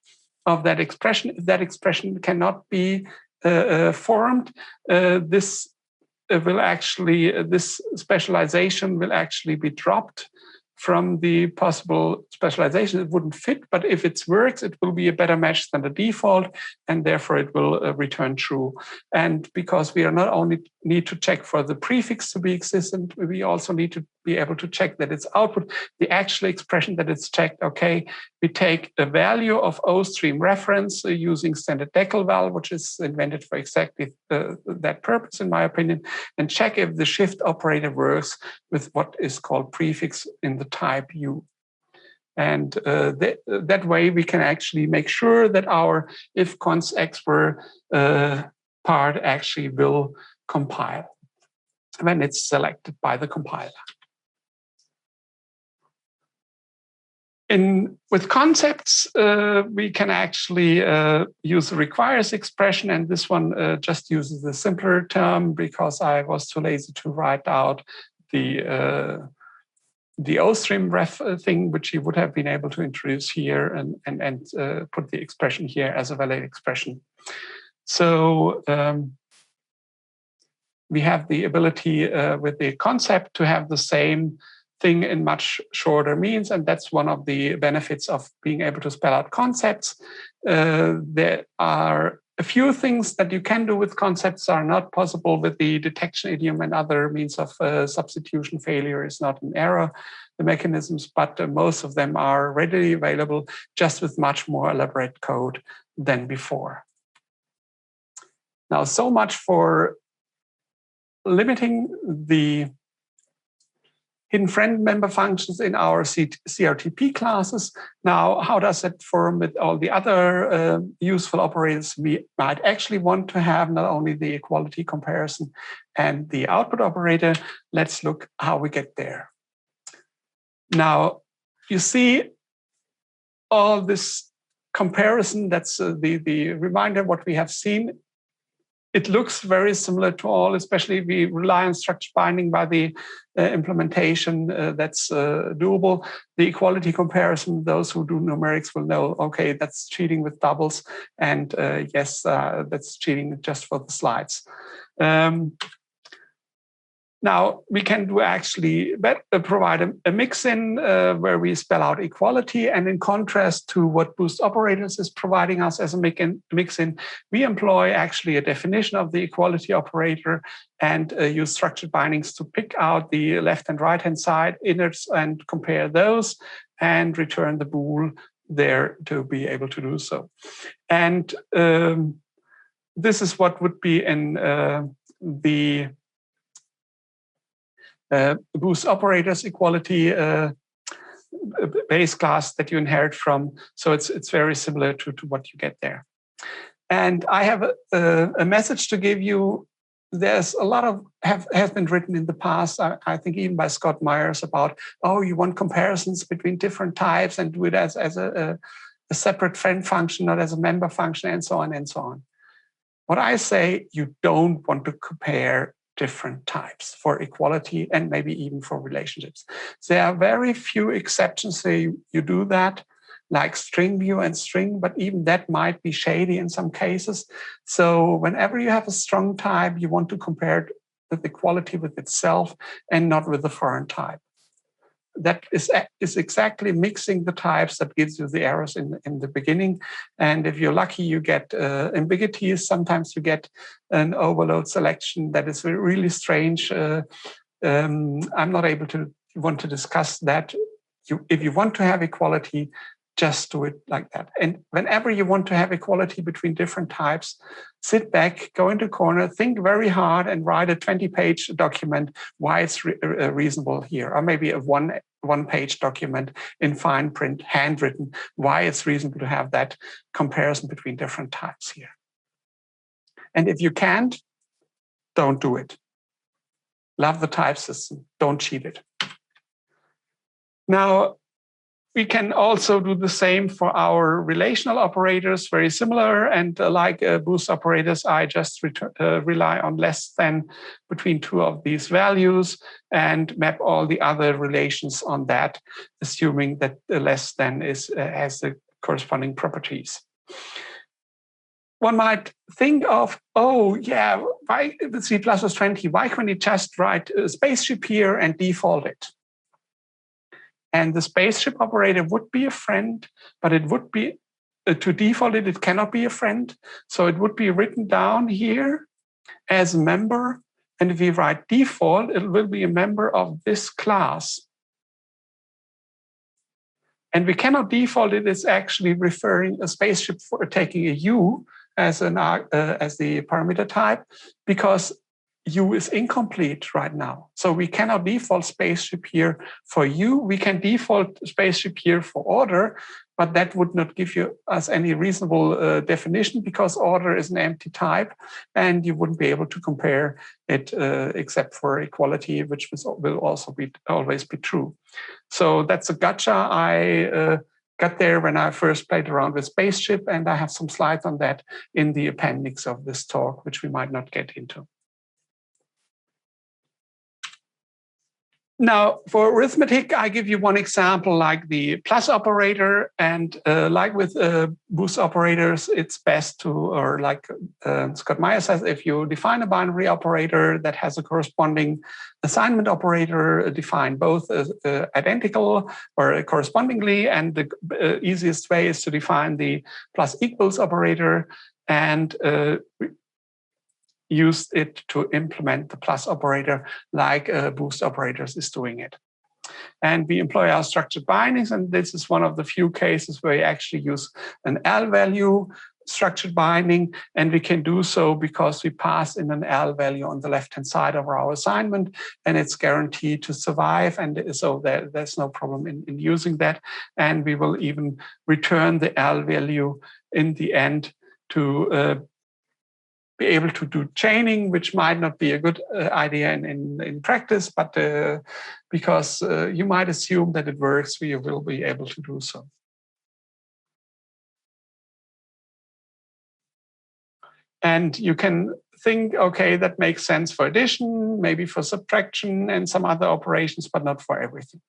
of that expression. If that expression cannot be formed, this specialization will actually be dropped from the possible specialization. It wouldn't fit, but if it works, it will be a better match than the default, and therefore it will return true. And because we are not only need to check for the prefix to be existent, we also need to be able to check that its output, the actual expression that it's checked. Okay, we take a value of O-stream reference using standard decal val, which is invented for exactly that purpose, in my opinion, and check if the shift operator works with what is called prefix in the type U. And that way we can actually make sure that our ifconst part actually will compile when it's selected by the compiler. With concepts, we can actually use the requires expression, and this one just uses the simpler term because I was too lazy to write out the O-stream ref thing, which you would have been able to introduce here and put the expression here as a valid expression. So we have the ability with the concept to have the same thing in much shorter means, and that's one of the benefits of being able to spell out concepts. There are a few things that you can do with concepts are not possible with the detection idiom and other means of substitution. Failure is not an error, the mechanisms, but most of them are readily available, just with much more elaborate code than before. Now, so much for limiting the hidden friend member functions in our CRTP classes. Now, how does it form with all the other useful operators? We might actually want to have not only the equality comparison and the output operator. Let's look how we get there. Now, you see all this comparison, that's the reminder of what we have seen. It looks very similar to all, especially if we rely on structured binding by the implementation that's doable. The equality comparison, those who do numerics will know, okay, that's cheating with doubles. And yes, that's cheating just for the slides. Now, we can do actually provide a mix-in where we spell out equality. And in contrast to what Boost Operators is providing us as a mix-in, we employ actually a definition of the equality operator and use structured bindings to pick out the left and right-hand side innards and compare those and return the bool there to be able to do so. And this is what would be in the Boost Operators equality base class that you inherit from. So it's very similar to what you get there. And I have a message to give you. There's a lot of have been written in the past, I think even by Scott Myers, about, oh, you want comparisons between different types and do it as a separate friend function, not as a member function, and so on and so on. What I say, you don't want to compare different types for equality and maybe even for relationships. There are very few exceptions where you do that, like string view and string, but even that might be shady in some cases. So whenever you have a strong type, you want to compare it with equality with itself and not with a foreign type. That is exactly mixing the types that gives you the errors in the beginning. And if you're lucky, you get ambiguities. Sometimes you get an overload selection that is really strange. I'm not able to want to discuss that. If you want to have equality, just do it like that. And whenever you want to have equality between different types, sit back, go into a corner, think very hard, and write a 20-page document why it's reasonable here, or maybe a one-page document in fine print, handwritten, why it's reasonable to have that comparison between different types here. And if you can't, don't do it. Love the type system. Don't cheat it. Now, we can also do the same for our relational operators, very similar. And like boost operators, I just rely on less than between two of these values and map all the other relations on that, assuming that the less than has the corresponding properties. One might think of, oh, yeah, why with C++ 20, why can't we just write a spaceship here and default it? And the spaceship operator would be a friend, but it would be, to default it, it cannot be a friend. So it would be written down here as a member. And if we write default, it will be a member of this class. And we cannot default it. It's actually referring a spaceship for taking a U as the parameter type, because U is incomplete right now. So we cannot default spaceship here for U. We can default spaceship here for order, but that would not give us any reasonable definition, because order is an empty type and you wouldn't be able to compare it except for equality, which will also always be true. So that's a gotcha I got there when I first played around with spaceship, and I have some slides on that in the appendix of this talk, which we might not get into. Now, for arithmetic, I give you one example, like the plus operator, and like with boost operators, it's best to, or like Scott Myers says, if you define a binary operator that has a corresponding assignment operator, define both identical or correspondingly, and the easiest way is to define the plus equals operator and use it to implement the plus operator like boost operators is doing it. And we employ our structured bindings, and this is one of the few cases where you actually use an L value structured binding, and we can do so because we pass in an L value on the left-hand side of our assignment, and it's guaranteed to survive, and so there's no problem in using that. And we will even return the L value in the end to be able to do chaining, which might not be a good idea in practice, but because you might assume that it works, we will be able to do so. And you can think, okay, that makes sense for addition, maybe for subtraction and some other operations, but not for everything.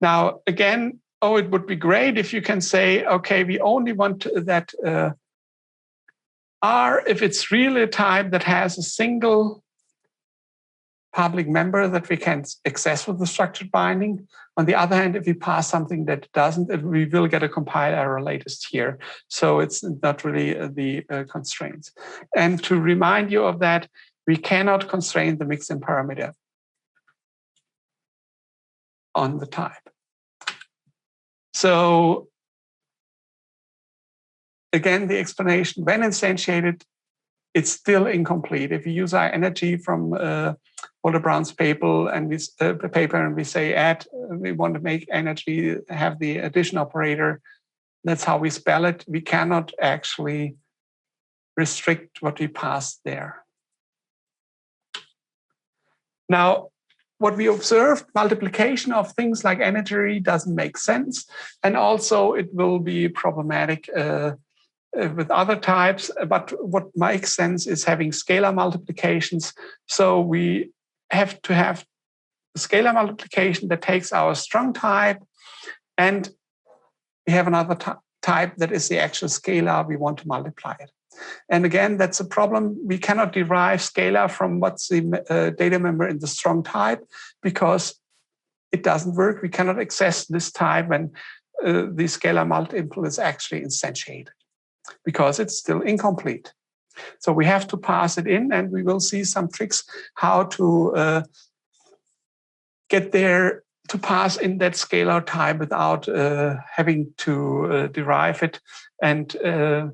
Now, again, it would be great if you can say, okay, we only want that R, if it's really a type that has a single public member that we can access with the structured binding. On the other hand, if we pass something that doesn't, we will get a compile error latest here. So it's not really the constraints. And to remind you of that, we cannot constrain the mixin parameter on the type. So again, the explanation, when instantiated, it's still incomplete. If you use our energy from Walter Brown's paper, and we say add. We want to make energy have the addition operator. That's how we spell it. We cannot actually restrict what we pass there. Now, what we observed, multiplication of things like energy doesn't make sense, and also it will be problematic with other types. But what makes sense is having scalar multiplications. So we have to have scalar multiplication that takes our strong type, and we have another type that is the actual scalar we want to multiply it. And again, that's a problem. We cannot derive scalar from what's the data member in the strong type because it doesn't work. We cannot access this type when the scalar multiple is actually instantiated because it's still incomplete. So we have to pass it in, and we will see some tricks how to get there to pass in that scalar type without having to derive it. And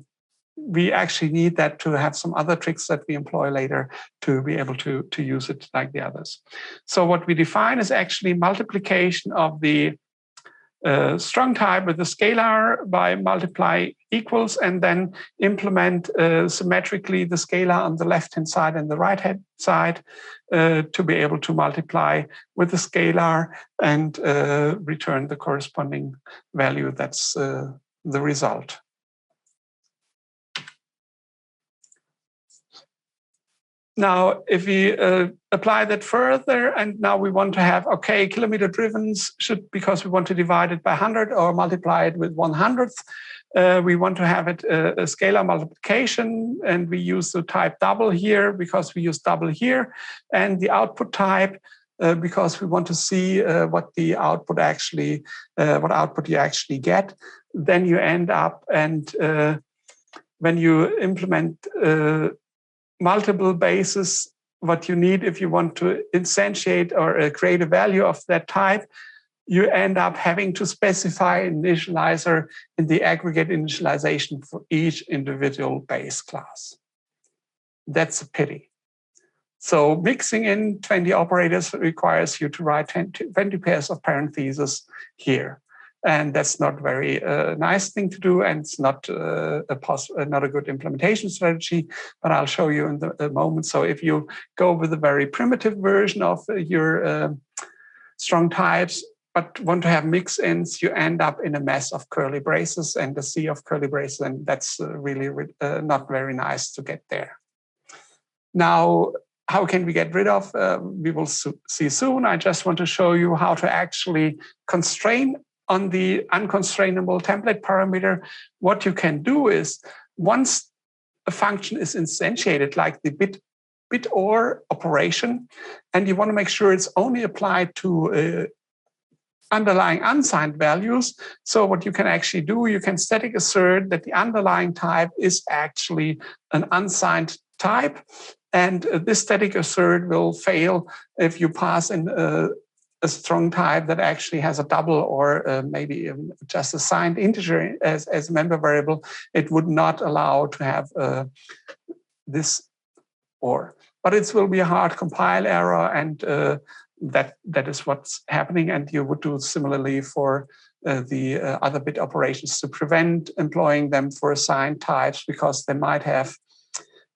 we actually need that to have some other tricks that we employ later to be able to use it like the others. So what we define is actually multiplication of the strong type with the scalar by multiply equals, and then implement symmetrically the scalar on the left-hand side and the right-hand side to be able to multiply with the scalar and return the corresponding value. That's the result. Now, if we apply that further, and now we want to have, okay, kilometer driven should, because we want to divide it by 100 or multiply it with 1/100th, we want to have it a scalar multiplication, and we use the type double here because we use double here, and the output type because we want to see what the output actually, what output you actually get. Then you end up, and when you implement multiple bases, what you need if you want to instantiate or create a value of that type, you end up having to specify an initializer in the aggregate initialization for each individual base class. That's a pity. So mixing in 20 operators requires you to write 20 pairs of parentheses here. And that's not very nice thing to do, and it's not not a good implementation strategy, but I'll show you in a moment. So if you go with a very primitive version of your strong types, but want to have mix-ins, you end up in a mess of curly braces and a sea of curly braces, and that's really not very nice to get there. Now, how can we get rid of? We will see soon. I just want to show you how to actually constrain on the unconstrainable template parameter. What you can do is, once a function is instantiated, like the bit or operation, and you want to make sure it's only applied to underlying unsigned values. So what you can actually do, you can static assert that the underlying type is actually an unsigned type, and this static assert will fail if you pass in a strong type that actually has a double or maybe just a signed integer as a member variable. It would not allow to have this or. But it will be a hard compile error, and that is what's happening. And you would do similarly for the other bit operations to prevent employing them for assigned types, because they might have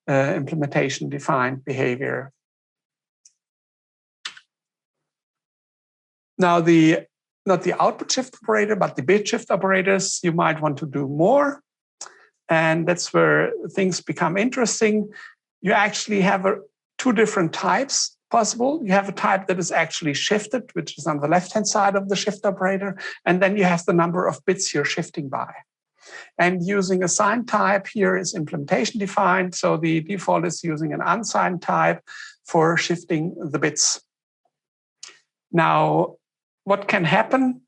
implementation defined behavior. Now, not the output shift operator, but the bit shift operators, you might want to do more. And that's where things become interesting. You actually have two different types possible. You have a type that is actually shifted, which is on the left-hand side of the shift operator. And then you have the number of bits you're shifting by. And using a signed type here is implementation defined. So the default is using an unsigned type for shifting the bits. Now, what can happen?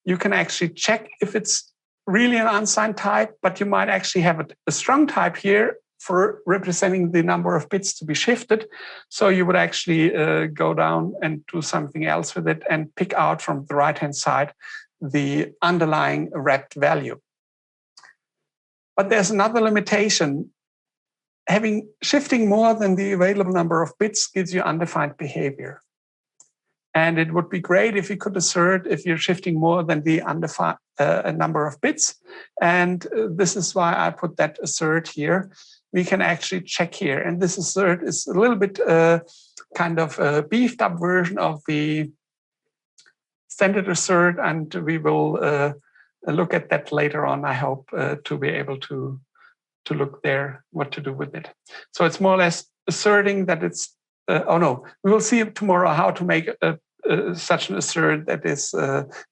You can actually check if it's really an unsigned type, but you might actually have a strong type here for representing the number of bits to be shifted. So you would actually go down and do something else with it and pick out from the right-hand side the underlying wrapped value. But there's another limitation. shifting more than the available number of bits gives you undefined behavior. And it would be great if you could assert if you're shifting more than the undefined number of bits. And this is why I put that assert here. We can actually check here. And this assert is a little bit kind of a beefed up version of the standard assert. And we will look at that later on, I hope, to be able to look there, what to do with it. So it's more or less asserting that it's, oh no, we will see tomorrow how to make such an assert that is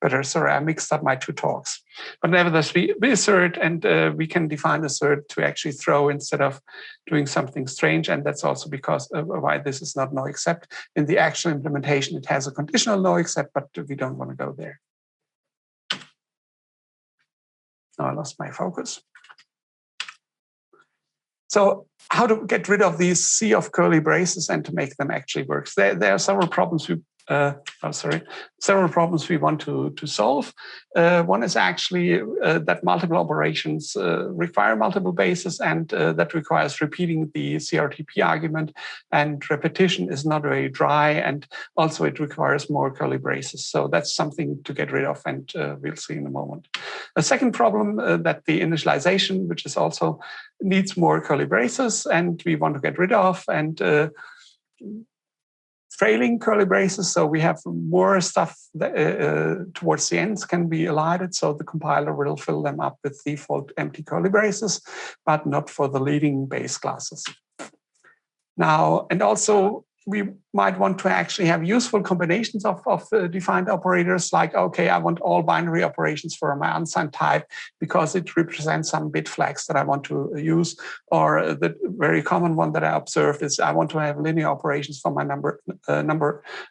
better. Sorry, I mixed up my two talks. But nevertheless, we assert, and we can define assert to actually throw instead of doing something strange. And that's also because why this is not no except. In the actual implementation, it has a conditional no except, but we don't want to go there. Now I lost my focus. So how to get rid of these sea of curly braces and to make them actually work? There are several problems several problems we want to solve. One is actually that multiple operations require multiple bases, and that requires repeating the CRTP argument, and repetition is not very dry, and also it requires more curly braces. So that's something to get rid of, and we'll see in a moment. A second problem that the initialization, which is also needs more curly braces, and we want to get rid of, and trailing curly braces, so we have more stuff that, towards the ends can be elided, so the compiler will fill them up with default empty curly braces, but not for the leading base classes. Now, and also we might want to actually have useful combinations of defined operators, like, okay, I want all binary operations for my unsigned type because it represents some bit flags that I want to use. Or the very common one that I observed is I want to have linear operations for my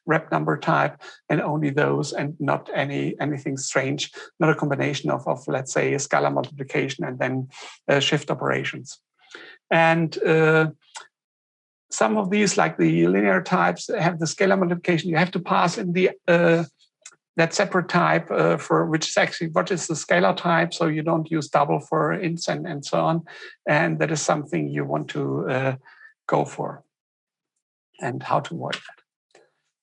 rep number type, and only those, and not anything strange, not a combination of let's say, a scalar multiplication and then shift operations. And some of these, like the linear types, have the scalar multiplication. You have to pass in the that separate type for which is actually what is the scalar type. So you don't use double for ints and so on. And that is something you want to go for. And how to avoid that.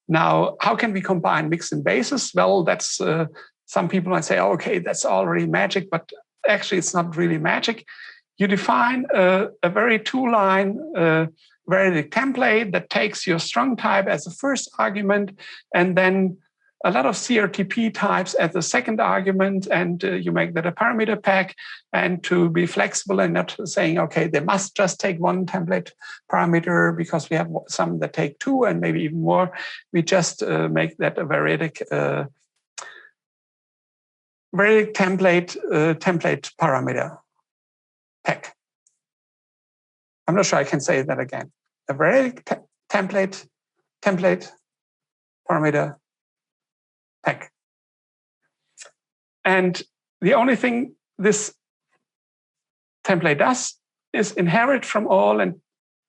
Now, how can we combine mix and bases? Well, that's some people might say, oh, okay, that's already magic, but actually it's not really magic. You define a very two-line variadic template that takes your strong type as the first argument, and then a lot of CRTP types as the second argument, and you make that a parameter pack. And to be flexible and not saying, okay, they must just take one template parameter because we have some that take two and maybe even more, we just make that a variadic template parameter pack. I'm not sure I can say that again. A variadic template parameter pack. And the only thing this template does is inherit from all and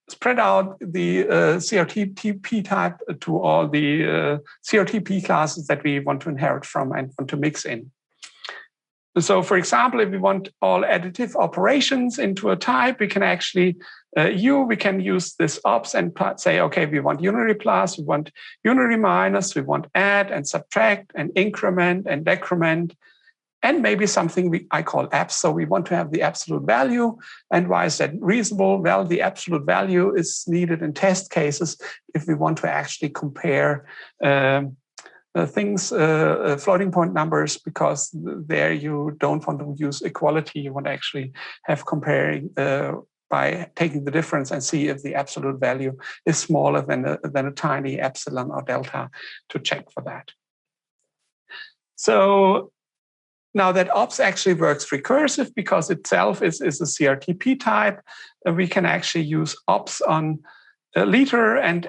spread out the CRTP type to all the CRTP classes that we want to inherit from and want to mix in. So, for example, if we want all additive operations into a type, we can actually we can use this ops and say, okay, we want unary plus, we want unary minus, we want add and subtract and increment and decrement, and maybe something I call abs. So we want to have the absolute value. And why is that reasonable? Well, the absolute value is needed in test cases if we want to actually compare floating point numbers, because there you don't want to use equality. You want to actually have comparing by taking the difference and see if the absolute value is smaller than a tiny epsilon or delta to check for that. So now that ops actually works recursive because itself is a CRTP type, we can actually use ops on liter and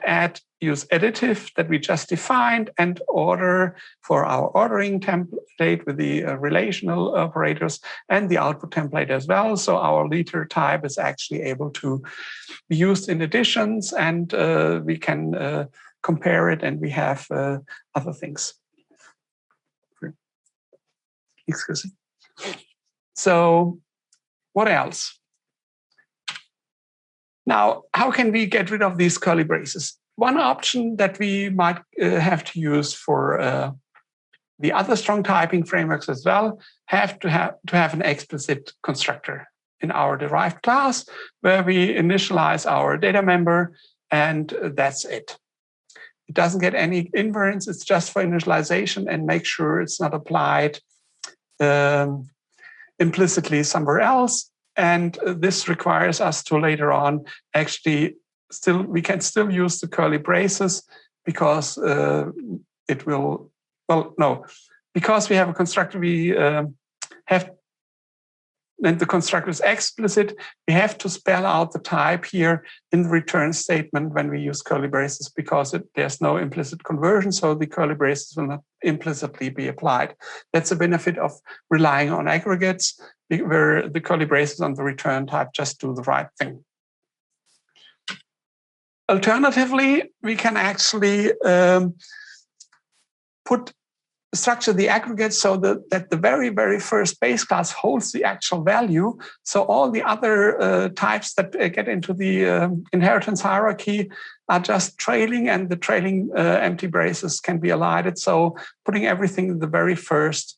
use additive that we just defined and order for our ordering template with the relational operators and the output template as well. So our liter type is actually able to be used in additions, and we can compare it, and we have other things. Excuse me. So what else? Now, how can we get rid of these curly braces? One option that we might have to use for the other strong typing frameworks as well have to have an explicit constructor in our derived class where we initialize our data member, and that's it. It doesn't get any invariance. It's just for initialization and make sure it's not applied implicitly somewhere else. And this requires us to later on actually we can still use the curly braces because it will, well, no, because we have a constructor, we have, and the constructor is explicit, we have to spell out the type here in the return statement when we use curly braces because there's no implicit conversion, so the curly braces will not implicitly be applied. That's a benefit of relying on aggregates, where the curly braces on the return type just do the right thing. Alternatively, we can actually structure the aggregate so that the very, very first base class holds the actual value. So all the other types that get into the inheritance hierarchy are just trailing, and the trailing empty braces can be elided. So putting everything in the very first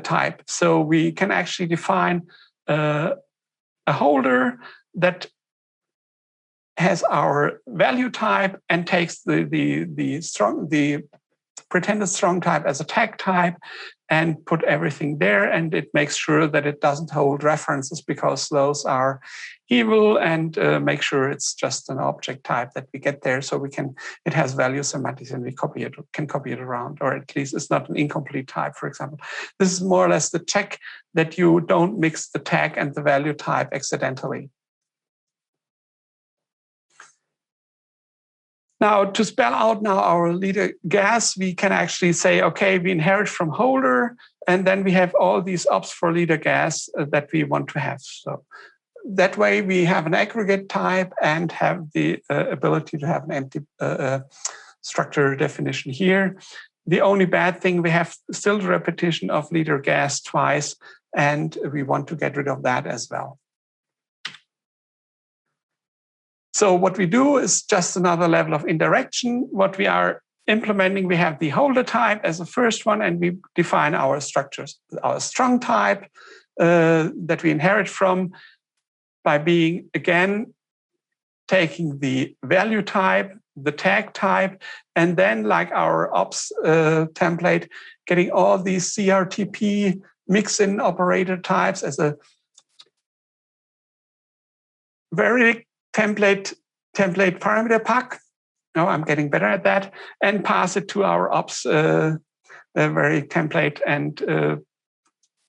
type. So we can actually define a holder that has our value type and takes the pretended strong type as a tag type and put everything there, and it makes sure that it doesn't hold references because those are evil, and make sure it's just an object type that we get there, so it has value semantics and we can copy it around, or at least it's not an incomplete type, for example. This is more or less the check that you don't mix the tag and the value type accidentally. Now, to spell out now our leader gas, we can actually say, okay, we inherit from holder, and then we have all these ops for leader gas that we want to have. So that way we have an aggregate type and have the ability to have an empty structure definition here. The only bad thing, we have still the repetition of leader gas twice, and we want to get rid of that as well. So what we do is just another level of indirection. What we are implementing, we have the holder type as the first one, and we define our structures. Our strong type that we inherit from by being, again, taking the value type, the tag type, and then like our ops template, getting all these CRTP mix-in operator types as a very template parameter pack. No, I'm getting better at that, and pass it to our ops very template and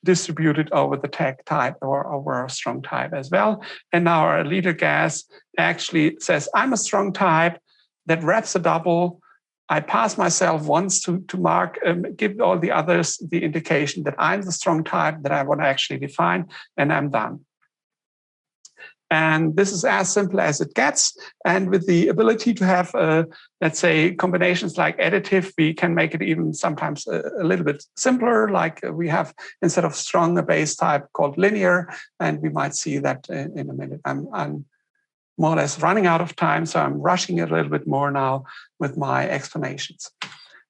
distribute it over the tag type or over our strong type as well. And now our leader gas actually says, I'm a strong type that wraps a double. I pass myself once to mark, give all the others the indication that I'm the strong type that I want to actually define, and I'm done. And this is as simple as it gets. And with the ability to have, let's say, combinations like additive, we can make it even sometimes a little bit simpler. Like we have, instead of strong, a base type called linear. And we might see that in a minute. I'm more or less running out of time, so I'm rushing it a little bit more now with my explanations.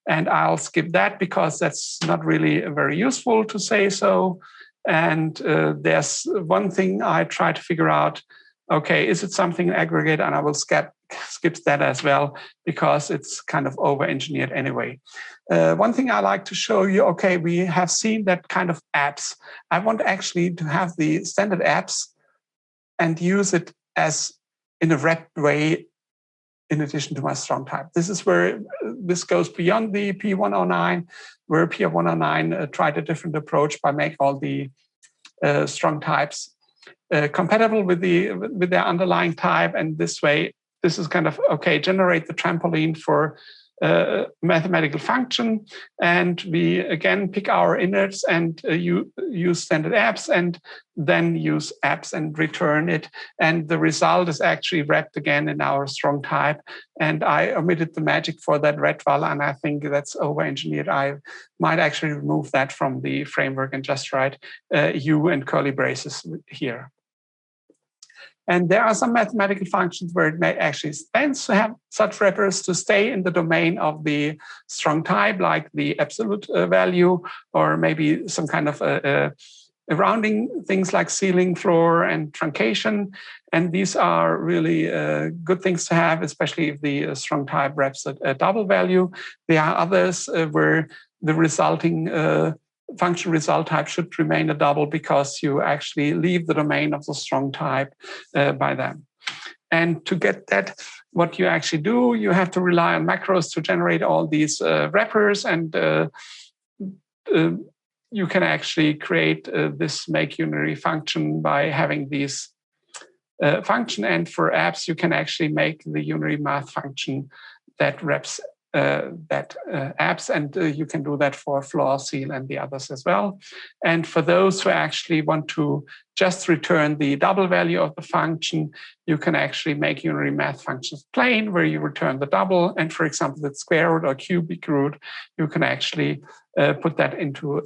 And I'll skip that because that's not really very useful to say so. And there's one thing I try to figure out, okay, is it something aggregate? And I will skip that as well because it's kind of over-engineered anyway. One thing I like to show you, okay, we have seen that kind of apps. I want actually to have the standard apps and use it as in a wrapped way in addition to my strong type. This is where this goes beyond the P0109, where P0109 tried a different approach by making all the strong types compatible with their underlying type. And this way, this is kind of, okay, generate the trampoline for mathematical function. And we, again, pick our innards and use standard apps and then use apps and return it. And the result is actually wrapped again in our strong type. And I omitted the magic for that red val, and I think that's over-engineered. I might actually remove that from the framework and just write U and curly braces here. And there are some mathematical functions where it may actually sense to have such wrappers to stay in the domain of the strong type, like the absolute value, or maybe some kind of rounding things like ceiling, floor, and truncation. And these are really good things to have, especially if the strong type wraps a double value. There are others where the resulting function result type should remain a double because you actually leave the domain of the strong type by them. And to get that, what you actually do, you have to rely on macros to generate all these wrappers, and you can actually create this make unary function by having these function. And for apps, you can actually make the unary math function that wraps apps, and you can do that for floor, seal, and the others as well. And for those who actually want to just return the double value of the function, you can actually make unary math functions plain, where you return the double. And for example, the square root or cubic root, you can actually put that into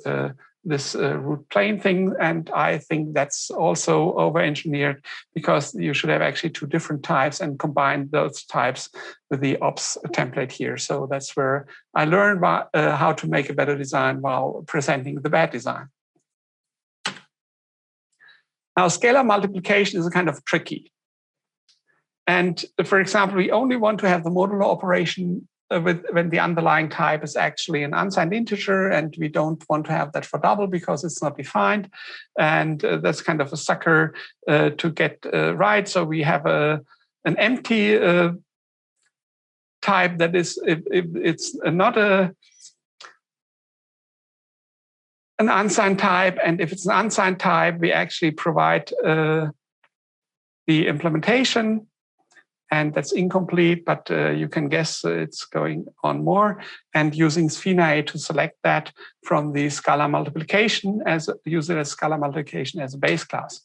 this root plain thing. And I think that's also over-engineered, because you should have actually two different types and combine those types with the ops template here. So that's where I learned how to make a better design while presenting the bad design. Now, scalar multiplication is kind of tricky. And for example, we only want to have the modulo operation when the underlying type is actually an unsigned integer, and we don't want to have that for double because it's not defined. And that's kind of a sucker to get right. So we have an empty type that is, if it's not an unsigned type, and if it's an unsigned type, we actually provide the implementation. And that's incomplete, but you can guess it's going on more. And using sphenae to select that from the scalar multiplication, use it as scalar multiplication as a base class.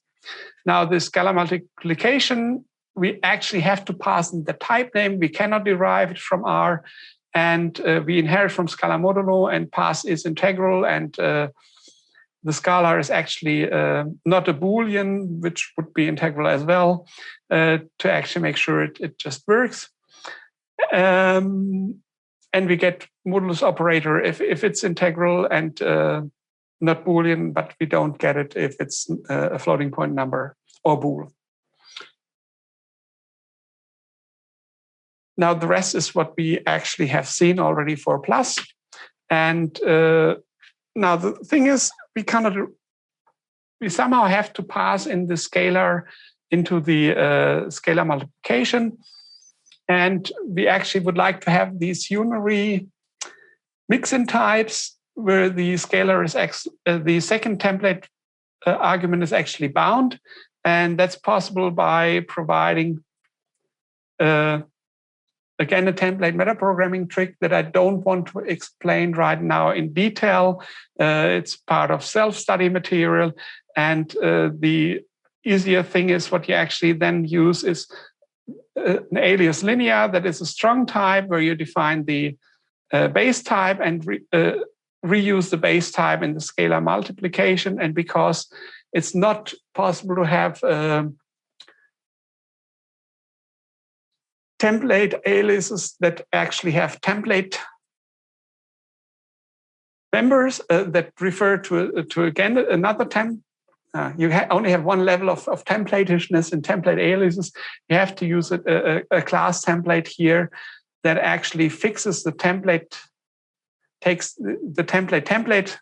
Now, the scalar multiplication, we actually have to pass in the type name. We cannot derive it from R, and we inherit from scalar modulo, and pass is integral, and the scalar is actually not a Boolean, which would be integral as well, to actually make sure it just works. And we get modulus operator if it's integral and not Boolean, but we don't get it if it's a floating point number or bool. Now, the rest is what we actually have seen already for plus. And now the thing is, we somehow have to pass in the scalar into the scalar multiplication. And we actually would like to have these unary mix-in types where the scalar is the second template argument is actually bound. And that's possible by providing again, a template metaprogramming trick that I don't want to explain right now in detail. It's part of self-study material. And the easier thing is what you actually then use is an alias linear that is a strong type where you define the base type and reuse the base type in the scalar multiplication. And because it's not possible to have template aliases that actually have template members that refer to again another temp. You only have one level of templatishness in template aliases. You have to use a class template here that actually fixes the template, takes the template,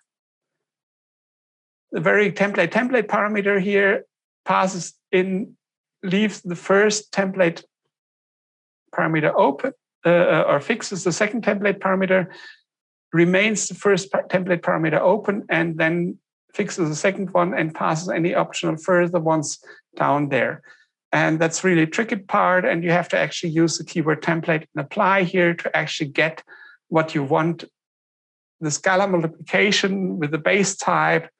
the very template parameter here, passes in, leaves the first template parameter open, or fixes the second template parameter, remains the first template parameter open, and then fixes the second one and passes any optional further ones down there. And that's really a tricky part, and you have to actually use the keyword template and apply here to actually get what you want. The scalar multiplication with the base type,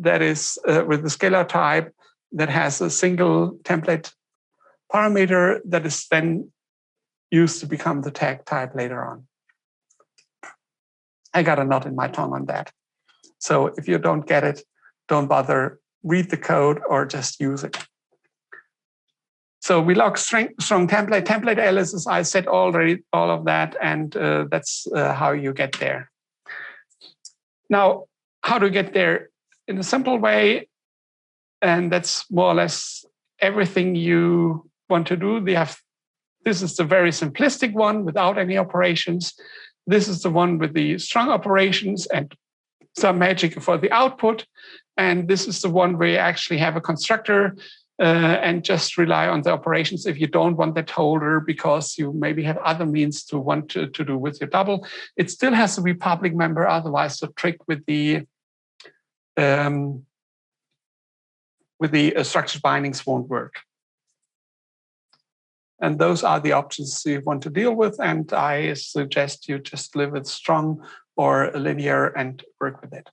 that is with the scalar type that has a single template parameter that is then used to become the tag type later on. I got a knot in my tongue on that. So if you don't get it, don't bother, read the code or just use it. So we log strong template. Template aliases, I said already all of that, and that's how you get there. Now, how to get there in a simple way, and that's more or less everything you want to do. This is the very simplistic one without any operations. This is the one with the strong operations and some magic for the output. And this is the one where you actually have a constructor and just rely on the operations if you don't want that holder because you maybe have other means to want to do with your double. It still has to be public member, otherwise the trick with the structured bindings won't work. And those are the options you want to deal with. And I suggest you just live with strong or linear and work with it.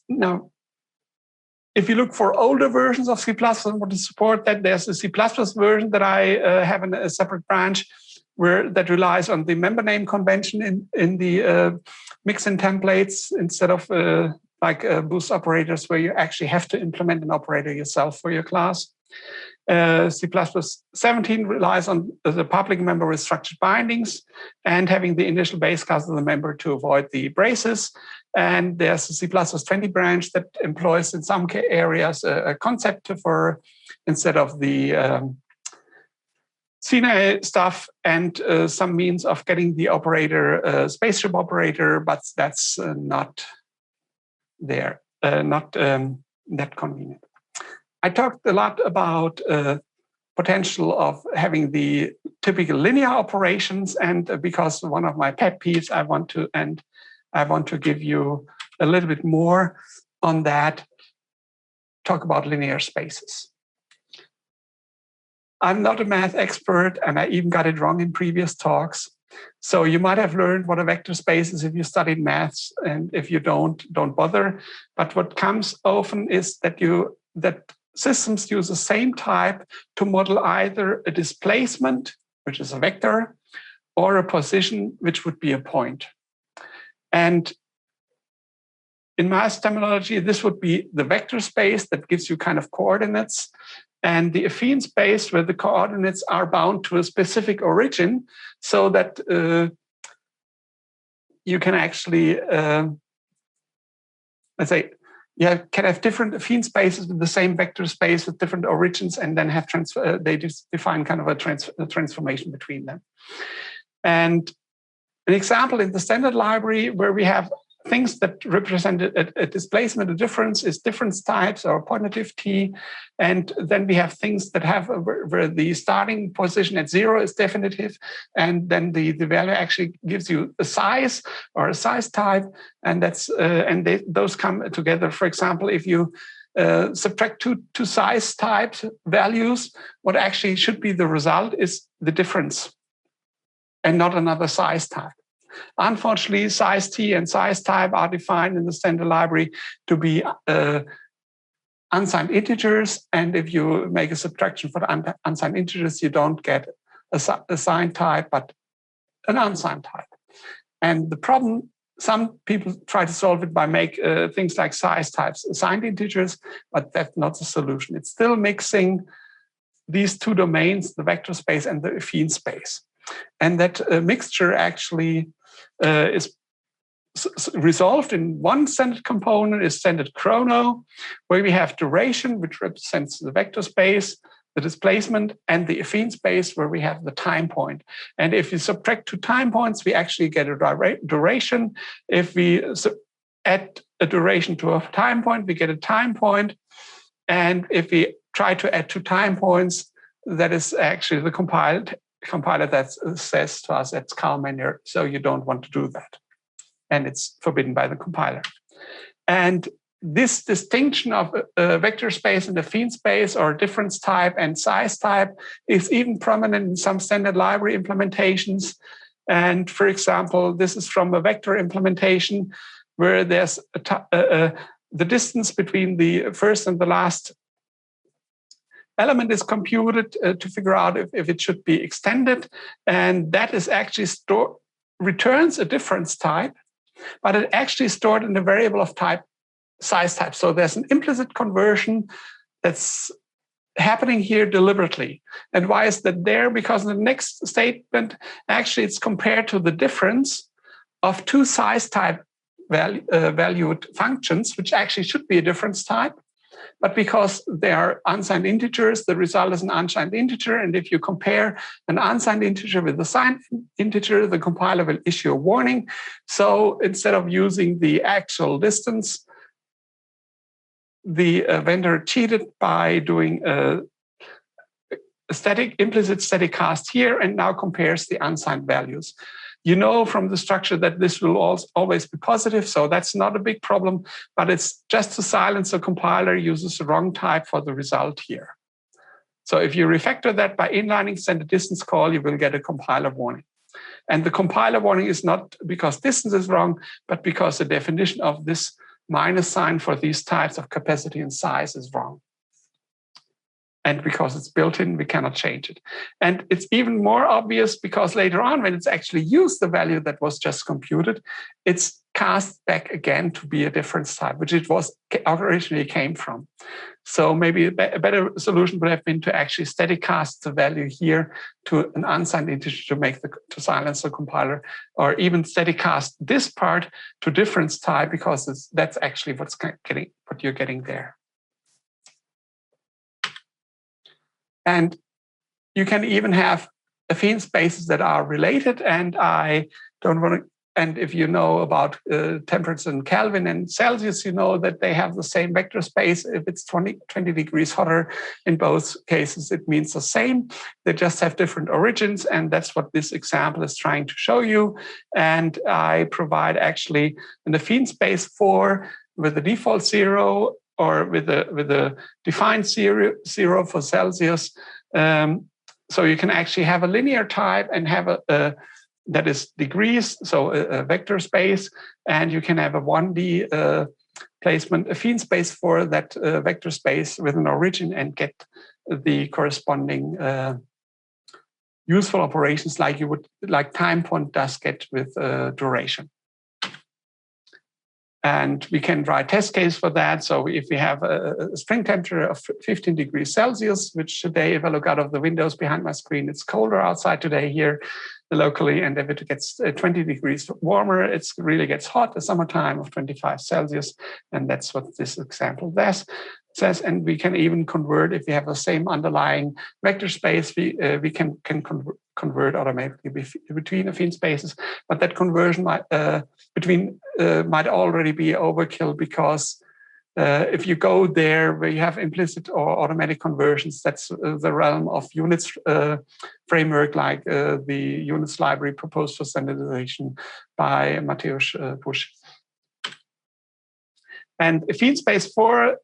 Now, if you look for older versions of C++ and want to support that, there's a C++ version that I have in a separate branch that relies on the member name convention in the mix-in templates instead of like boost operators where you actually have to implement an operator yourself for your class. C++ 17 relies on the public member with structured bindings and having the initial base class of the member to avoid the braces. And there's a C++ 20 branch that employs in some areas a concept for instead of the CNA stuff and some means of getting the operator, spaceship operator, but that's not there, not that convenient. I talked a lot about potential of having the typical linear operations, and because one of my pet peeves, I want to give you a little bit more on that. Talk about linear spaces. I'm not a math expert, and I even got it wrong in previous talks. So you might have learned what a vector space is if you studied maths, and if you don't bother. But what comes often is that systems use the same type to model either a displacement, which is a vector, or a position, which would be a point. And in math terminology, this would be the vector space that gives you kind of coordinates, and the affine space where the coordinates are bound to a specific origin, so that you can actually, let's say, you can have different affine spaces with the same vector space with different origins, and then have they just define kind of a transformation between them. And an example in the standard library where we have things that represent a displacement, a difference is difference types or pointative t. And then we have things that have where the starting position at 0 is definitive. And then the value actually gives you a size or a size type. And that's those come together. For example, if you subtract two size types values, what actually should be the result is the difference and not another size type. Unfortunately, size t and size type are defined in the standard library to be unsigned integers. And if you make a subtraction for the unsigned integers, you don't get a signed type, but an unsigned type. And the problem, some people try to solve it by make things like size types assigned integers, but that's not the solution. It's still mixing these two domains, the vector space and the affine space. And that mixture actually is resolved in one standard component, is standard chrono, where we have duration, which represents the vector space, the displacement, and the affine space, where we have the time point. And if you subtract 2 time points, we actually get a duration. If we add a duration to a time point, we get a time point. And if we try to add 2 time points, that is actually the compiler that says to us that's Kalman, so you don't want to do that. And it's forbidden by the compiler. And this distinction of vector space and affine space, or difference type and size type, is even prominent in some standard library implementations. And for example, this is from a vector implementation where there's the distance between the first and the last element is computed to figure out if it should be extended. And that is actually returns a difference type, but it actually stored in a variable of type size type. So there's an implicit conversion that's happening here deliberately. And why is that there? Because in the next statement, actually, it's compared to the difference of two size type valued functions, which actually should be a difference type. But because they are unsigned integers, the result is an unsigned integer. And if you compare an unsigned integer with a signed integer, the compiler will issue a warning. So instead of using the actual distance, the vendor cheated by doing a implicit static cast here and now compares the unsigned values. You know from the structure that this will always be positive, so that's not a big problem, but it's just to silence the compiler uses the wrong type for the result here. So if you refactor that by inlining send a distance call, you will get a compiler warning. And the compiler warning is not because distance is wrong, but because the definition of this minus sign for these types of capacity and size is wrong. And because it's built in, we cannot change it. And it's even more obvious because later on, when it's actually used the value that was just computed, it's cast back again to be a difference type, which it was originally came from. So maybe a better solution would have been to actually static cast the value here to an unsigned integer to silence the compiler, or even static cast this part to difference type because that's actually what you're getting there. And you can even have affine spaces that are related. And I don't want to. And if you know about temperature in Kelvin and Celsius, you know that they have the same vector space. If it's 20 degrees hotter in both cases, it means the same. They just have different origins. And that's what this example is trying to show you. And I provide actually an affine space with the default 0 or with a defined 0 for Celsius. So you can actually have a linear type and have a that is degrees, so a vector space, and you can have a 1D placement affine space for that vector space with an origin and get the corresponding useful operations like time point does get with duration. And we can write test case for that. So if we have a spring temperature of 15 degrees Celsius, which today, if I look out of the windows behind my screen, it's colder outside today here locally. And if it gets 20 degrees warmer, it really gets hot, the summertime of 25 Celsius. And that's what this example says. And we can even convert, if we have the same underlying vector space, we can convert automatically between affine spaces. But that conversion might already be overkill because if you go there where you have implicit or automatic conversions, that's the realm of units framework like the units library proposed for standardization by Mateusz Busch. And affine space 4,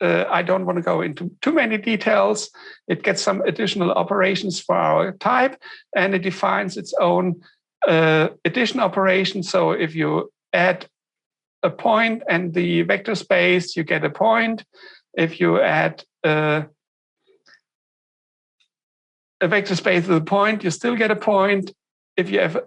I don't want to go into too many details. It gets some additional operations for our type, and it defines its own addition operation. So if you add a point and the vector space, you get a point. If you add a vector space with a point, you still get a point. If you have,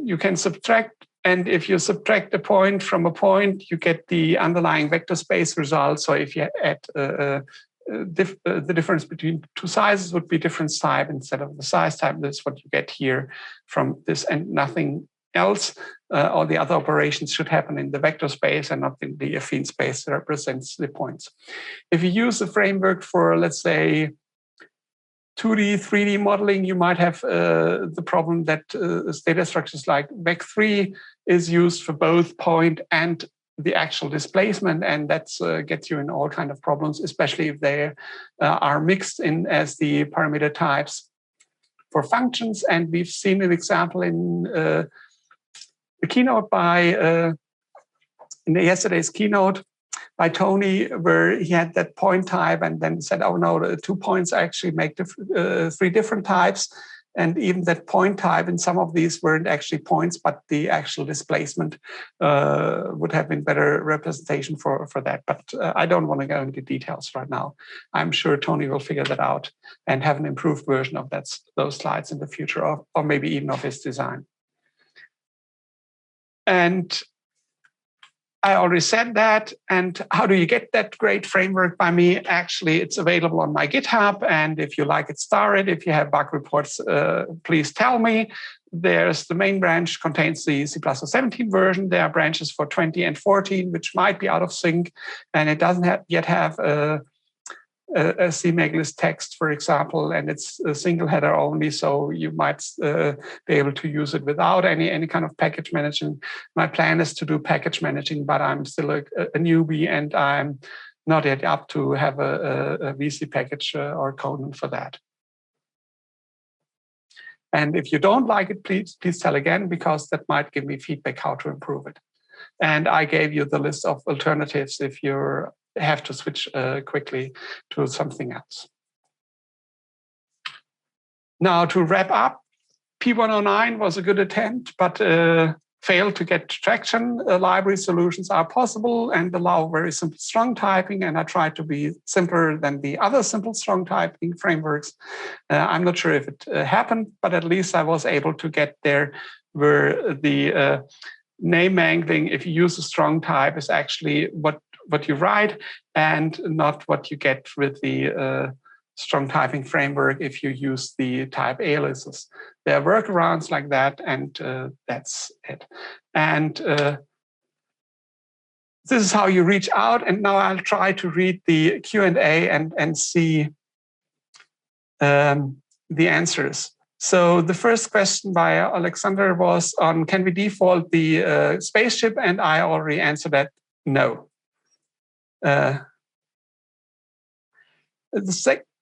you can subtract. And if you subtract a point from a point, you get the underlying vector space result. So if you add the difference between two sizes would be difference type instead of the size type. That's what you get here from this and nothing else. All the other operations should happen in the vector space and not in the affine space that represents the points. If you use the framework for, let's say, 2D, 3D modeling, you might have the problem that data structures like vec3 is used for both point and the actual displacement, and that gets you in all kinds of problems, especially if they are mixed in as the parameter types for functions. And we've seen an example in the keynote in yesterday's keynote by Tony, where he had that point type and then said, oh no, the 2 points actually make 3 different types. And even that point type in some of these weren't actually points, but the actual displacement would have been better representation for that. But I don't want to go into details right now. I'm sure Tony will figure that out and have an improved version of those slides in the future, or maybe even of his design. And I already said that. And how do you get that great framework by me? Actually, it's available on my GitHub. And if you like it, star it. If you have bug reports, please tell me. There's the main branch contains the C++17 version. There are branches for 20 and 14, which might be out of sync. And it doesn't yet have a CMake list text, for example, and it's a single header only, so you might be able to use it without any kind of package managing. My plan is to do package managing, but I'm still a newbie, and I'm not yet up to have a VC package or Conan for that. And if you don't like it, please tell again, because that might give me feedback how to improve it. And I gave you the list of alternatives if you have to switch quickly to something else. Now, to wrap up, P0109 was a good attempt, but failed to get traction. Library solutions are possible and allow very simple strong typing, and I tried to be simpler than the other simple strong typing frameworks. I'm not sure if it happened, but at least I was able to get there where the name mangling, if you use a strong type, is actually what you write and not what you get with the strong typing framework if you use the type aliases. There are workarounds like that, and that's it. And this is how you reach out. And now I'll try to read the Q&A and see the answers. So the first question by Alexander was on, can we default the spaceship? And I already answered that, no. The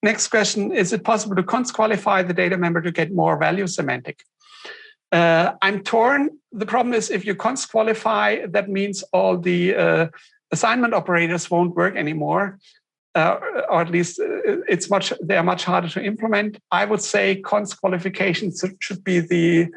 next question, is it possible to const qualify the data member to get more value semantic? I'm torn. The problem is if you const qualify, that means all the assignment operators won't work anymore. Or at least they are much harder to implement. I would say const qualifications should be the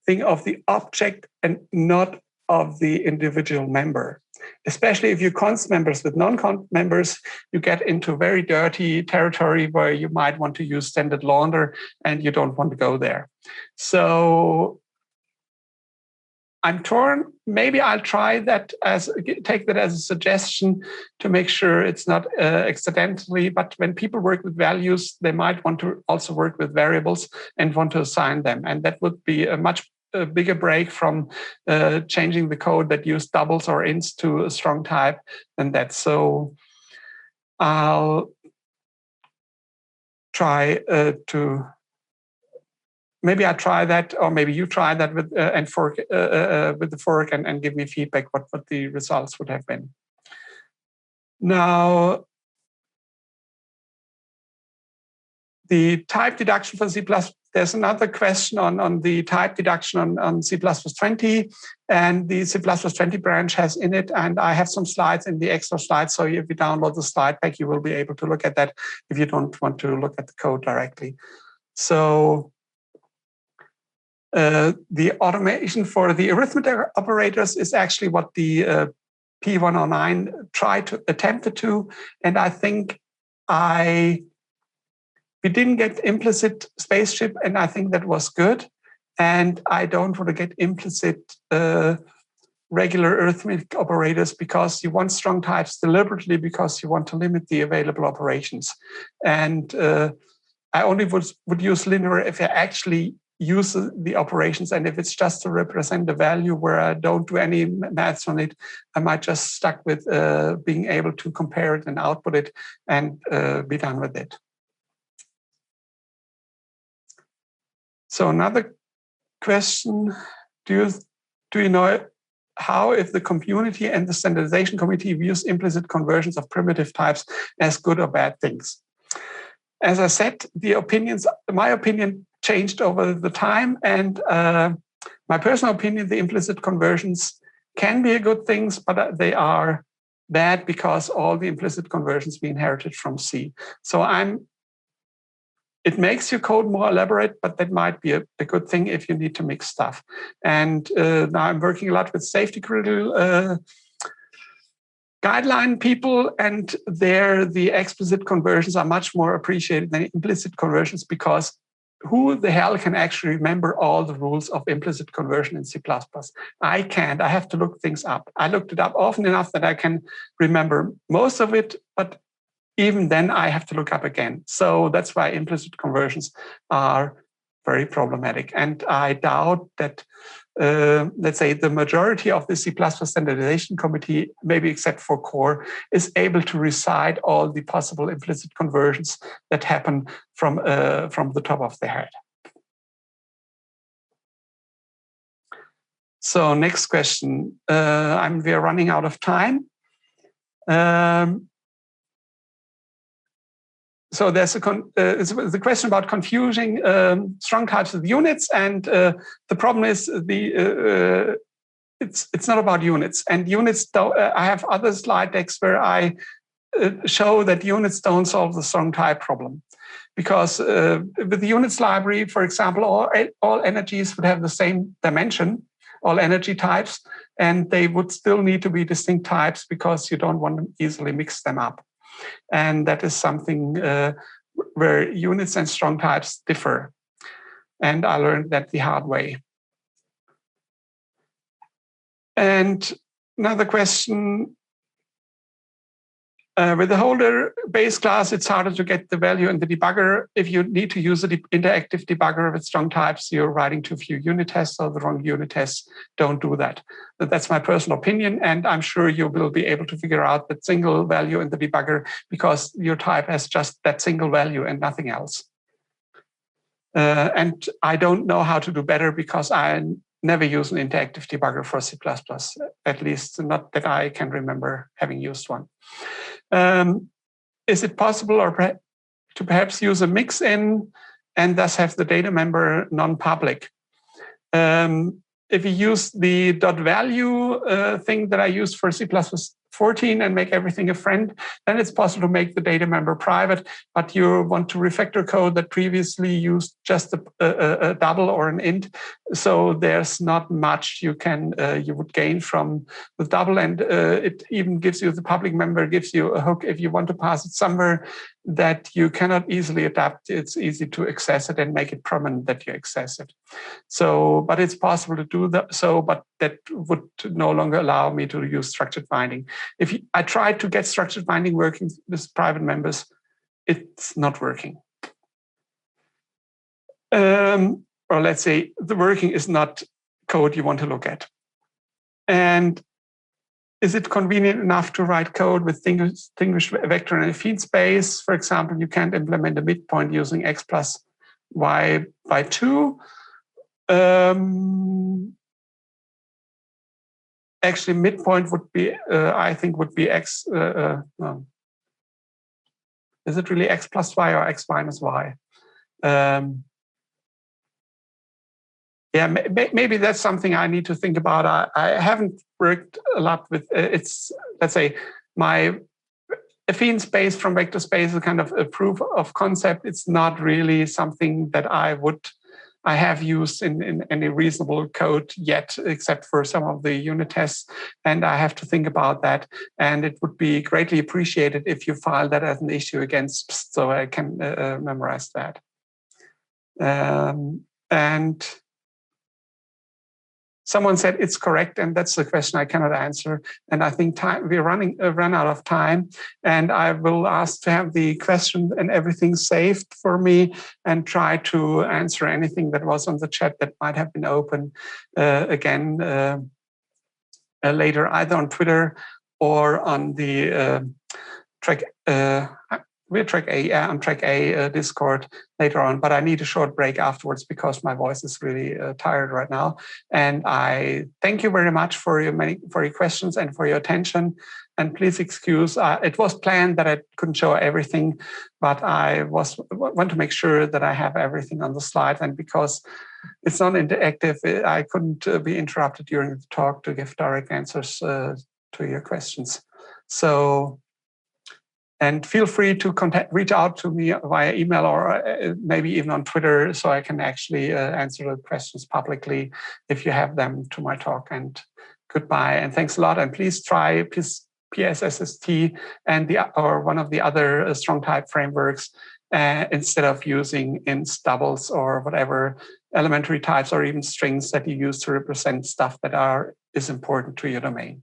thing of the object and not of the individual member. Especially if you const members with non-const members, you get into very dirty territory where you might want to use standard launder and you don't want to go there. So I'm torn. Maybe I'll try that take that as a suggestion to make sure it's not accidentally. But when people work with values, they might want to also work with variables and want to assign them. And that would be a much bigger break from changing the code that use doubles or ints to a strong type than that. So I'll try to. Maybe I try that, or maybe you try that with and fork with the fork and give me feedback what the results would have been. Now, the type deduction for C++. There's another question on the type deduction on C++20, and the C++20 branch has in it, and I have some slides in the extra slides. So if you download the slide pack, you will be able to look at that if you don't want to look at the code directly. So. The automation for the arithmetic operators is actually what the P0109 attempted to, and I think we didn't get implicit spaceship, and I think that was good. And I don't want to get implicit regular arithmetic operators because you want strong types deliberately because you want to limit the available operations. And I only would use linear if I actually use the operations, and if it's just to represent the value where I don't do any maths on it, I might just stuck with being able to compare it and output it and be done with it. So another question, do you know how, if the community and the standardization committee views implicit conversions of primitive types as good or bad things? As I said, my opinion changed over the time, and my personal opinion, the implicit conversions can be a good things, but they are bad because all the implicit conversions we inherited from C. So it makes your code more elaborate, but that might be a good thing if you need to mix stuff. And now I'm working a lot with safety critical guideline people, and there the explicit conversions are much more appreciated than implicit conversions because who the hell can actually remember all the rules of implicit conversion in C++? I can't. I have to look things up. I looked it up often enough that I can remember most of it, but even then I have to look up again. So that's why implicit conversions are very problematic. And I doubt that, let's say, the majority of the C++ standardization committee, maybe except for core, is able to recite all the possible implicit conversions that happen from the top of their head. So next question. We're running out of time. So there's the question about confusing strong types with units, and the problem is it's not about units. And units don't. I have other slide decks where I show that units don't solve the strong type problem, because with the units library, for example, all energies would have the same dimension, all energy types, and they would still need to be distinct types because you don't want to easily mix them up. And that is something where units and strong types differ. And I learned that the hard way. And another question, with the holder base class, it's harder to get the value in the debugger. If you need to use an interactive debugger with strong types, you're writing too few unit tests, or the wrong unit tests. Don't do that. That's my personal opinion, and I'm sure you will be able to figure out that single value in the debugger because your type has just that single value and nothing else. And I don't know how to do better because I never use an interactive debugger for C++, at least not that I can remember having used one. Is it possible to perhaps use a mix-in and thus have the data member non-public? If you use the .value thing that I used for C++14 and make everything a friend, then it's possible to make the data member private, but you want to refactor code that previously used just a double or an int. So there's not much you would gain from the double, and it even gives you, the public member gives you a hook if you want to pass it somewhere that you cannot easily adapt. It's easy to access it and make it permanent that you access it. So, but it's possible to do that. So, but that would no longer allow me to use structured binding. If I tried to get structured binding working with private members, it's not working. Or let's say the working is not code you want to look at. And is it convenient enough to write code with distinguished vector and affine space? For example, you can't implement a midpoint using x plus y by 2. Actually, midpoint would be, I think, would be x. No. Is it really x plus y or x minus y? Yeah, maybe that's something I need to think about. I haven't worked a lot with it's, let's say, my affine space from vector space is kind of a proof of concept. It's not really something that I have used in any reasonable code yet, except for some of the unit tests. And I have to think about that. And it would be greatly appreciated if you file that as an issue against, so I can memorize that. And someone said it's correct, and that's the question I cannot answer. And I think we're run out of time, and I will ask to have the question and everything saved for me and try to answer anything that was on the chat that might have been open again later, either on Twitter or on the track. We're track A, on track A Discord later on, but I need a short break afterwards because my voice is really tired right now. And I thank you very much for your questions and for your attention. And please excuse, it was planned that I couldn't show everything, but I want to make sure that I have everything on the slide. And because it's not interactive, I couldn't be interrupted during the talk to give direct answers to your questions. So. And feel free to reach out to me via email or maybe even on Twitter so I can actually answer the questions publicly if you have them to my talk. And goodbye and thanks a lot. And please try PSSST and or one of the other strong type frameworks instead of using ints, doubles, or whatever elementary types or even strings that you use to represent stuff that is important to your domain.